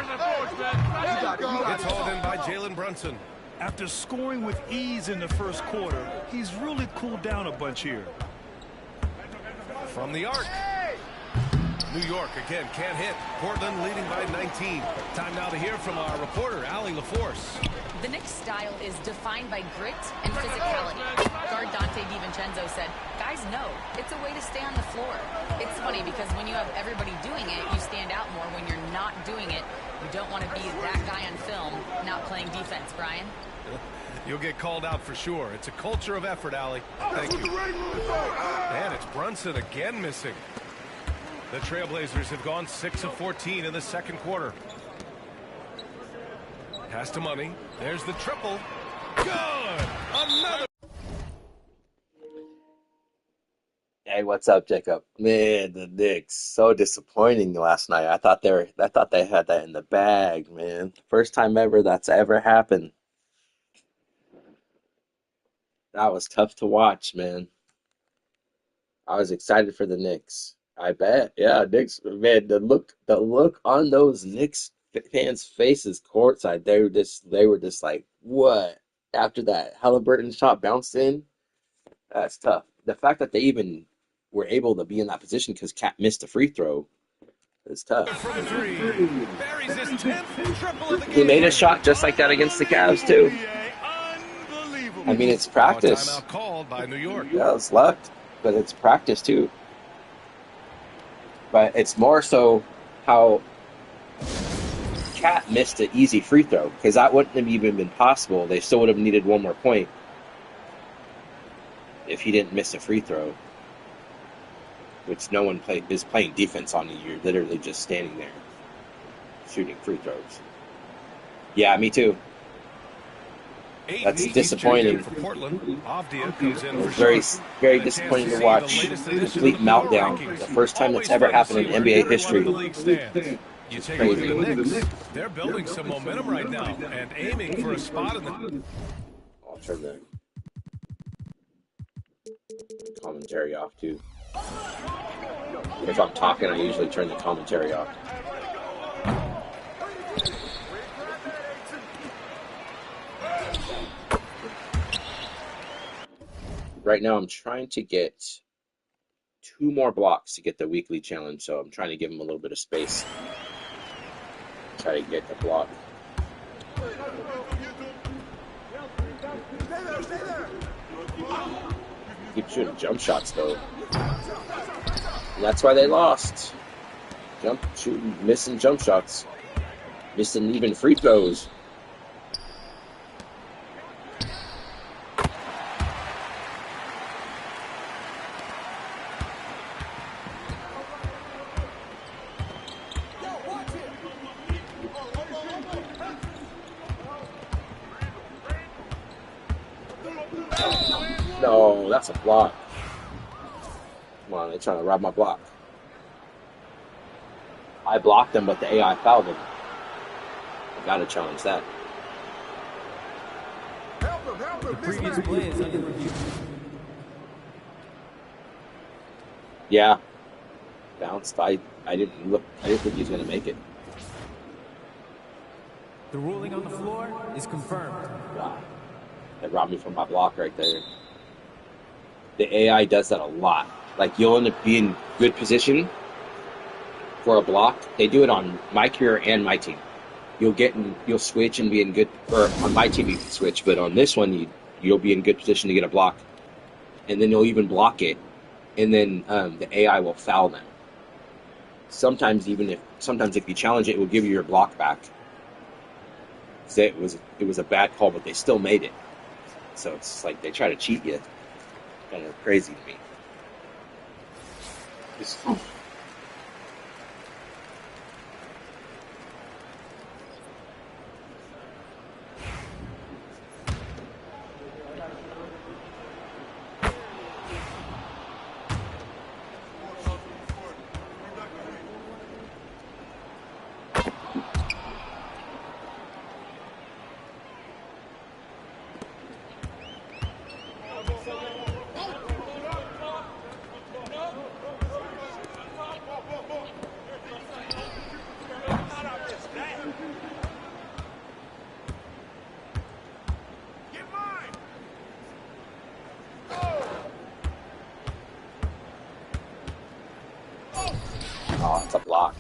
hauled in by Jalen Brunson. After scoring with ease in the first quarter, he's really cooled down a bunch here. From the arc. New York, again, can't hit. Portland leading by 19. Time now to hear from our reporter, Allie LaForce. The Knicks' style is defined by grit and physicality. Guard Dante DiVincenzo said, guys know it's a way to stay on the floor. It's funny because when you have everybody doing it, you stand out more. When you're not doing it, you don't want to be that guy on film not playing defense, Brian. You'll get called out for sure. It's a culture of effort, Allie. Thank you. And it's Brunson again missing. The Trailblazers have gone 6 of 14 in the second quarter. Pass to money. There's the triple. Good! Another. Hey, what's up, Jacob? Man, the Knicks, so disappointing last night. I thought they had that in the bag, man. First time ever that's ever happened. That was tough to watch, man. I was excited for the Knicks. I bet. Yeah, Knicks, man, the look on those Knicks fans' faces courtside, they were just like, what? After that Halliburton shot bounced in, that's tough. The fact that they even were able to be in that position because Cat missed a free throw is tough. He made a shot just like that against the Cavs too. I mean, it's practice. Timeout called by New York. Yeah, it's luck, but it's practice too. But it's more so how Cat missed an easy free throw because that wouldn't have even been possible. They still would have needed one more point if he didn't miss a free throw, which no one is playing defense on you. You're literally just standing there shooting free throws. Yeah, me too. That's disappointing. For Portland, Avdia comes in for very, very disappointing to watch. Complete meltdown. The first time that's ever happened in NBA history. You take a look at the Knicks. They're building some momentum right now and aiming for a spot in the. I'll turn the commentary off too. If I'm talking, I usually turn the commentary off. Right now, I'm trying to get 2 more blocks to get the weekly challenge, so I'm trying to give him a little bit of space. Try to get the block. Keep shooting jump shots, though. And that's why they lost. Missing jump shots. Missing even free throws. No, that's a block. Come on, they're trying to rob my block. I blocked them, but the AI fouled them. I gotta challenge that. The previous play is under review. Yeah. Bounced. I didn't think he was gonna make it. The ruling on the floor is confirmed. Wow. That robbed me from my block right there. The AI does that a lot. Like, you'll end up being in good position for a block. They do it on MyCAREER and MyTeam. You'll switch and be in good, or on MyTeam you can switch, but on this one you'll be in good position to get a block. And then you'll even block it, and then the AI will foul them. Sometimes if you challenge it, it will give you your block back. So it was a bad call, but they still made it. So it's like they try to cheat you. Kind of crazy to me. Oh, it's a block.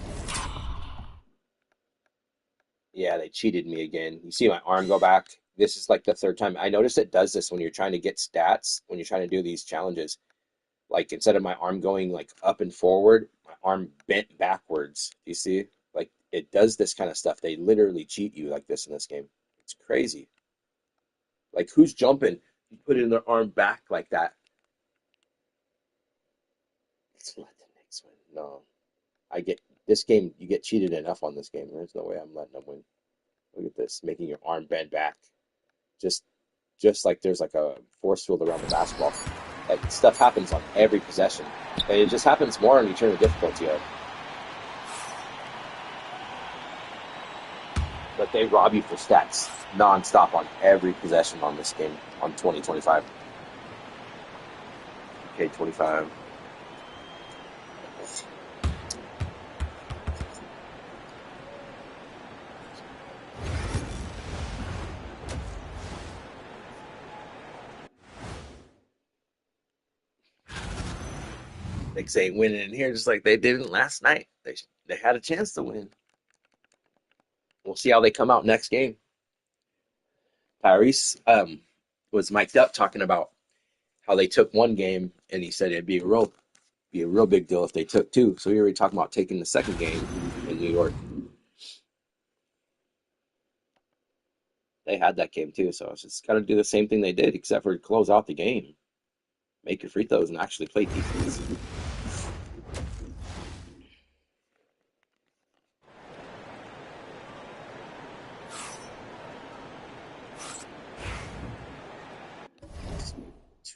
Yeah, they cheated me again. You see my arm go back? This is like the third time. I noticed it does this when you're trying to get stats, when you're trying to do these challenges. Like, instead of my arm going, like, up and forward, my arm bent backwards. You see? Like, it does this kind of stuff. They literally cheat you like this in this game. It's crazy. Like, who's jumping? You put in their arm back like that. Let's let the Knicks win. No. This game, you get cheated enough on this game. There's no way I'm letting them win. Look at this, making your arm bend back. Just like there's like a force field around the basketball. Like, stuff happens on every possession. And it just happens more when you turn the difficulty up. But they rob you for stats non-stop on every possession on this game on 2025. Okay, 25. Knicks ain't winning in here just like they didn't last night. They had a chance to win. We'll see how they come out next game. Tyrese was mic'd up talking about how they took one game, and he said it'd be a real big deal if they took two. So we already talking about taking the second game in New York. They had that game too, so it's just got to do the same thing they did, except for close out the game, make your free throws, and actually play defense.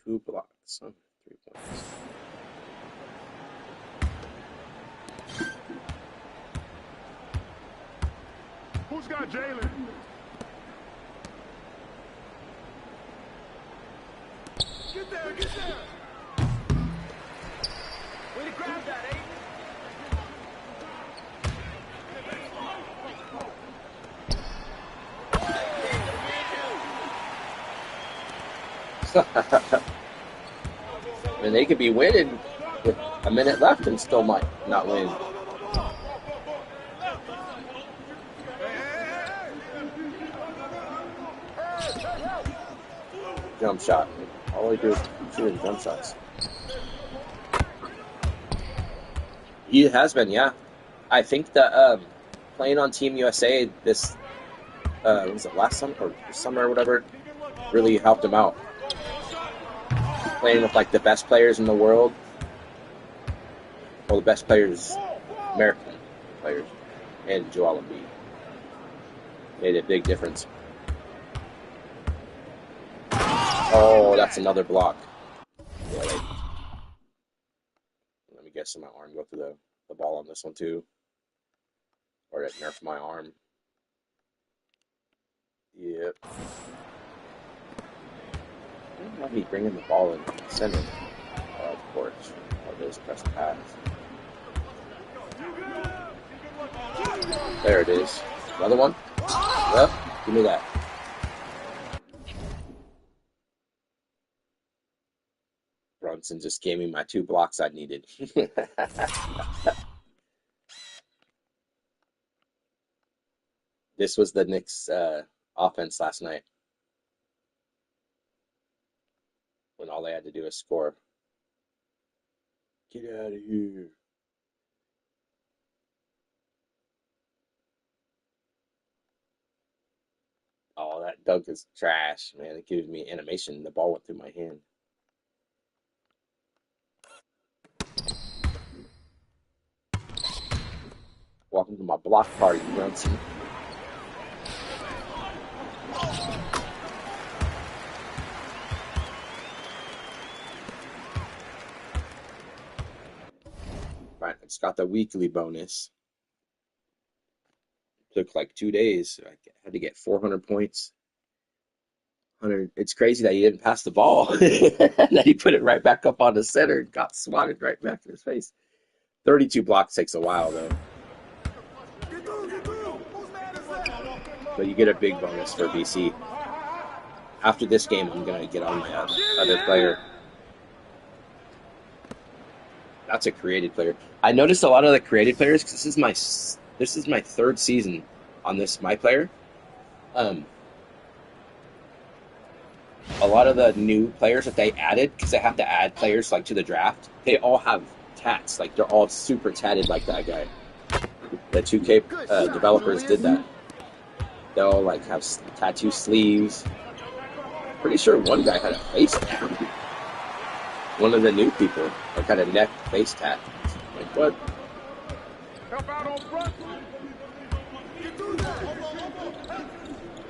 Two blocks, 3 points. Who's got Jalen? Get there, get there. Way to grab that, eh? I mean, they could be winning with a minute left and still might not win. Jump shot. All they do is shoot jump shots. He has been, yeah. I think that playing on Team USA this was it last summer or summer or whatever really helped him out. Playing with like the best players in the world, well, the best players, American players, and Joel Embiid made a big difference. Oh, that's another block. Yeah, let me guess, my arm go through the ball on this one too, or it nerfed my arm. Yep. Let me bring in the ball in the center. Of course. Oh, there's press pass. There it is. Another one? Yep. Give me that. Brunson just gave me my 2 blocks I needed. This was the Knicks' offense last night, when all they had to do is score. Get out of here. Oh, that dunk is trash, man. It gives me animation. The ball went through my hand. Welcome to my block party, Brunson. Right, it's got the weekly bonus. It took like 2 days. I had to get 400 points. 100. It's crazy that he didn't pass the ball. And then he put it right back up on the center and got swatted right back in his face. 32 blocks takes a while, though. But you get a big bonus for BC. After this game, I'm going to get on my other player. That's a created player. I noticed a lot of the created players, because this is my third season on this MyPlayer. A lot of the new players that they added, because they have to add players like to the draft, they all have tats. Like they're all super tatted like that guy. The 2K developers did that. They all like have tattoo sleeves. Pretty sure one guy had a face tat. One of the new people like had a neck face tat. Like what?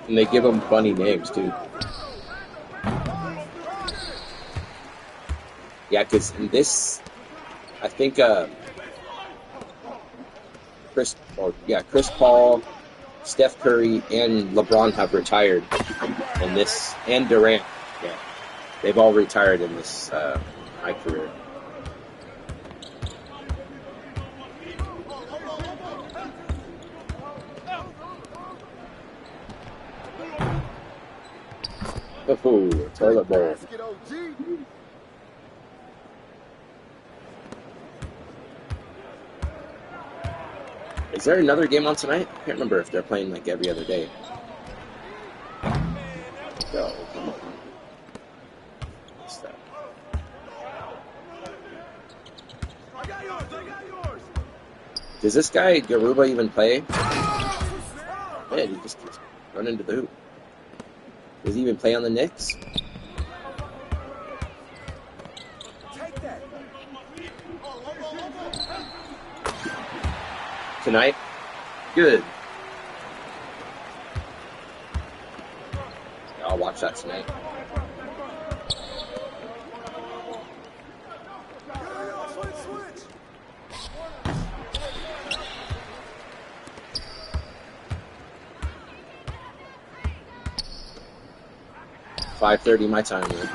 And they give them funny names too. Yeah, because in this, I think Chris Paul, Steph Curry, and LeBron have retired in this, and Durant. Yeah, they've all retired in this MyCAREER. Oh, toilet bowl. Is there another game on tonight? I can't remember if they're playing like every other day. Go, come on. What's that? Does this guy, Garuba, even play? Man, he just keeps running to the hoop. Does he even play on the Knicks? Tonight? Good. I'll watch that tonight. $5:30 my time, man.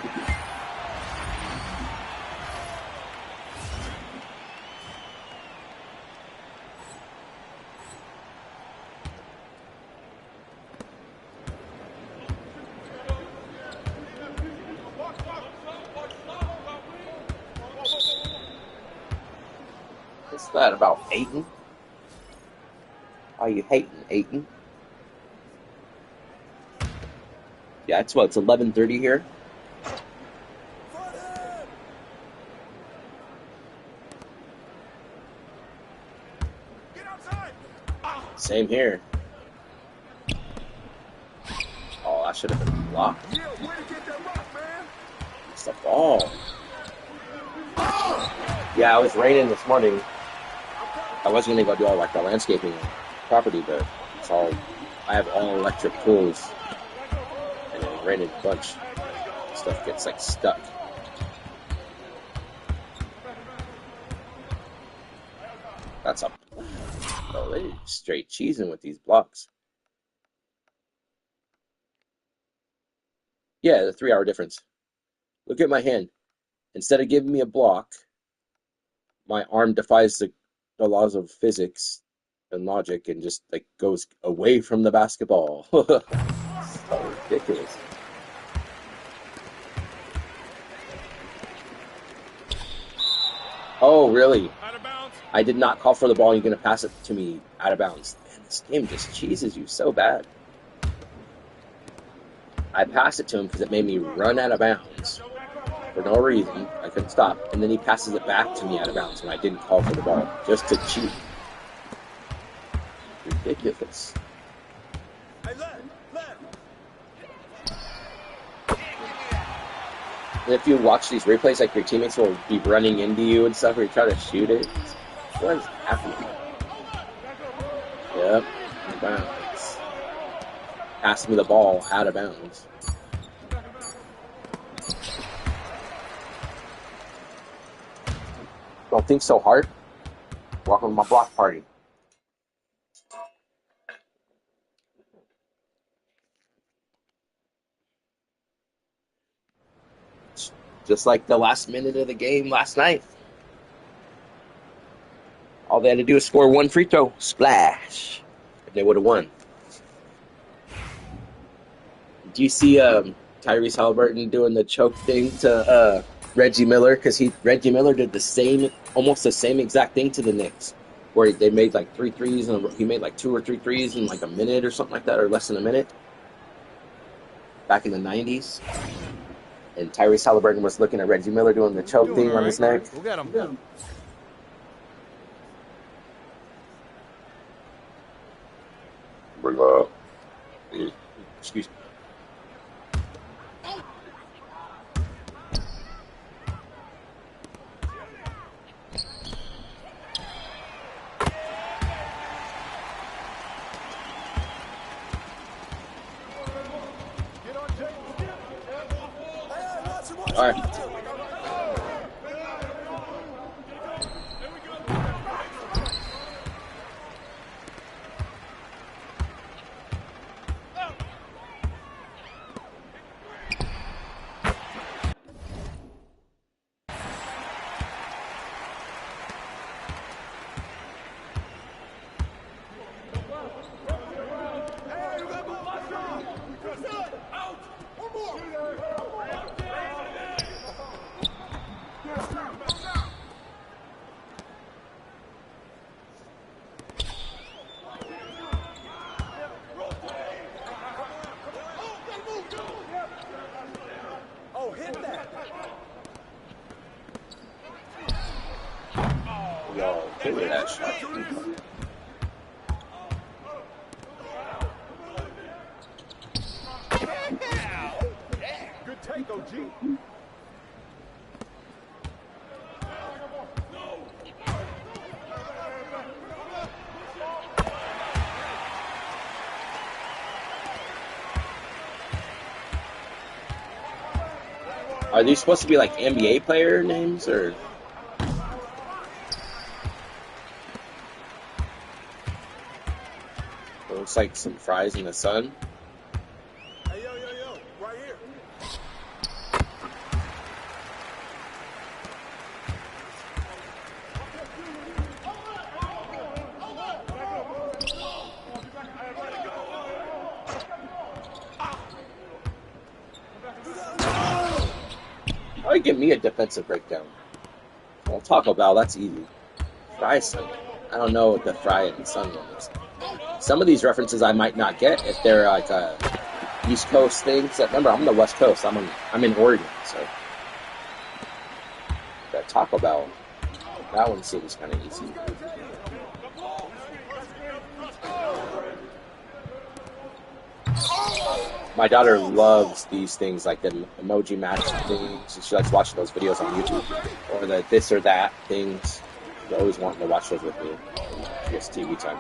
What's that about Aiton? Are you hating, Aiton? Yeah, it's 11:30 here. Same here. Oh, that should have been blocked. It's the ball. Yeah, it was raining this morning. I was going to go do all like the landscaping property, but it's all, I have all electric tools. And it rained a bunch. Stuff gets like stuck. That's up. Oh, they straight cheesing with these blocks. Yeah, the 3-hour difference. Look at my hand. Instead of giving me a block, my arm defies the laws of physics and logic and just like goes away from the basketball. So ridiculous. Oh, really? I did not call for the ball. You're going to pass it to me out of bounds. Man, this game just cheeses you so bad. I passed it to him because it made me run out of bounds for no reason. I couldn't stop. And then he passes it back to me out of bounds when I didn't call for the ball, just to cheat. Ridiculous. And if you watch these replays, like your teammates will be running into you and stuff, or you try to shoot it. What is happening? Yep, out of bounds. Passing me the ball out of bounds. Don't think so hard. Welcome to my block party. Just like the last minute of the game last night. All they had to do was score one free throw. Splash. And they would have won. Do you see Tyrese Halliburton doing the choke thing to Reggie Miller? Because Reggie Miller did the same almost the same exact thing to the Knicks, where they made like 3 threes, and he made like 2 or 3 threes in like a minute or something like that, or less than a minute, back in the 90s. And Tyrese Halliburton was looking at Reggie Miller doing the choke thing on his neck. We'll get him. Excuse me. All right. Oh, hit that. Yo, look at that shot. Good take, OG. Are these supposed to be like NBA player names, or? Looks like some fries in the sun. Hey, yo, right here. Oh, give me a defensive breakdown. Well, Taco Bell, that's easy. Fry sun. I don't know what the fry in the sun one is. Some of these references I might not get if they're like East Coast things. Remember, I'm on the West Coast. I'm in Oregon, so that Taco Bell, that one seems kind of easy. My daughter loves these things, like the emoji match things. She likes watching those videos on YouTube, or the this or that things. She's always wanting to watch those with me. She gets TV time.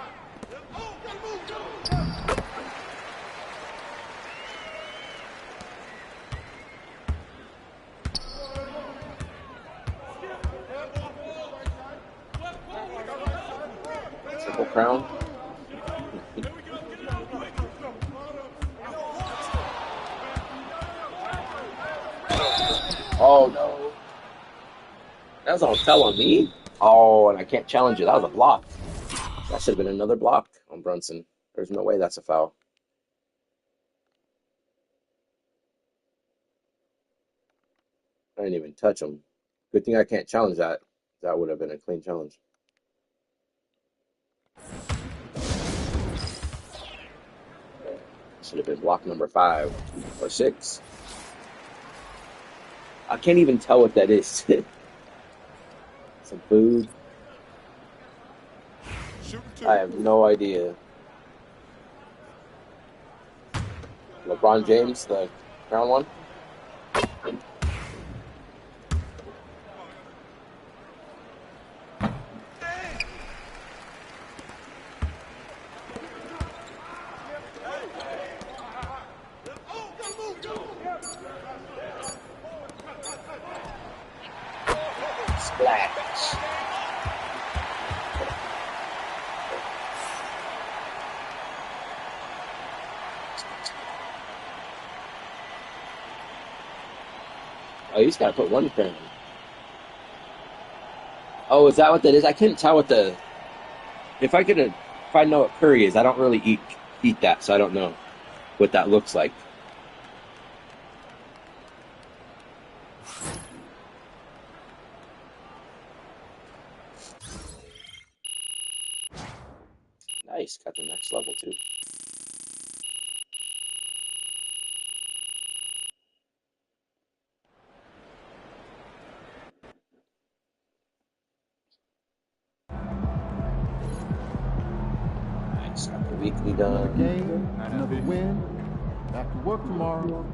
Triple crown. Oh no. That was a hotel on me? Oh, and I can't challenge it. That was a block. That should have been another block on Brunson. There's no way that's a foul. I didn't even touch him. Good thing I can't challenge that. That would have been a clean challenge. Should have been block number 5 or 6. I can't even tell what that is. Some food. I have no idea. LeBron James, the crown one. Splash. Oh, you just gotta put one crown. Oh, is that what that is? I couldn't tell what the. If I know what curry is, I don't really eat that, so I don't know what that looks like. Nice, got the next level too. Nice, got the weekly done. Another game, another win. Back to work tomorrow.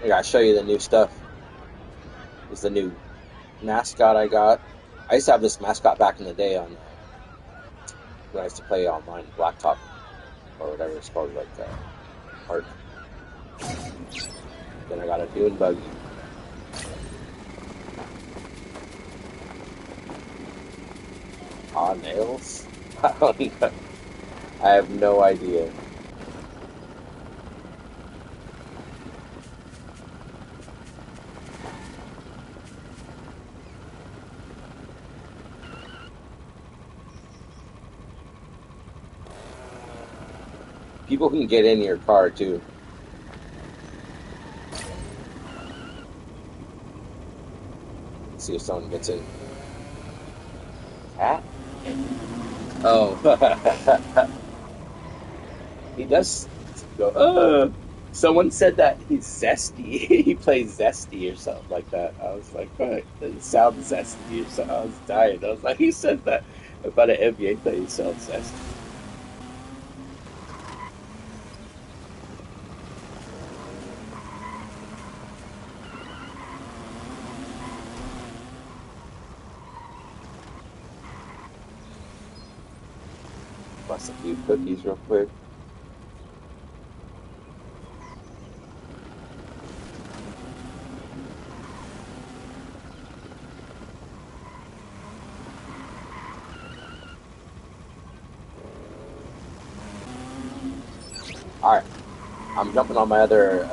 I gotta show you the new stuff. This is the new mascot I got. I used to have this mascot back in the day on when I used to play online, Blacktop, or whatever it's called, like Arc. Then I got a dune buggy. Nails? I don't know. I have no idea. People can get in your car too. Let's see if someone gets in. Cat? Oh. He does go, someone said that he's zesty. He plays zesty or something like that. I was like, what? It sounds zesty or something. I was dying. I was like, he said that about an NBA player. He sounds zesty. Bust a few cookies real quick. Alright, I'm jumping on my other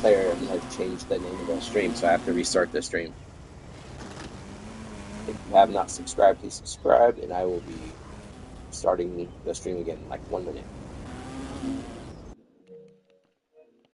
player. I'm going to change the name of the stream, so I have to restart the stream. If you have not subscribed, please subscribe, and I will be starting the stream again in like 1 minute.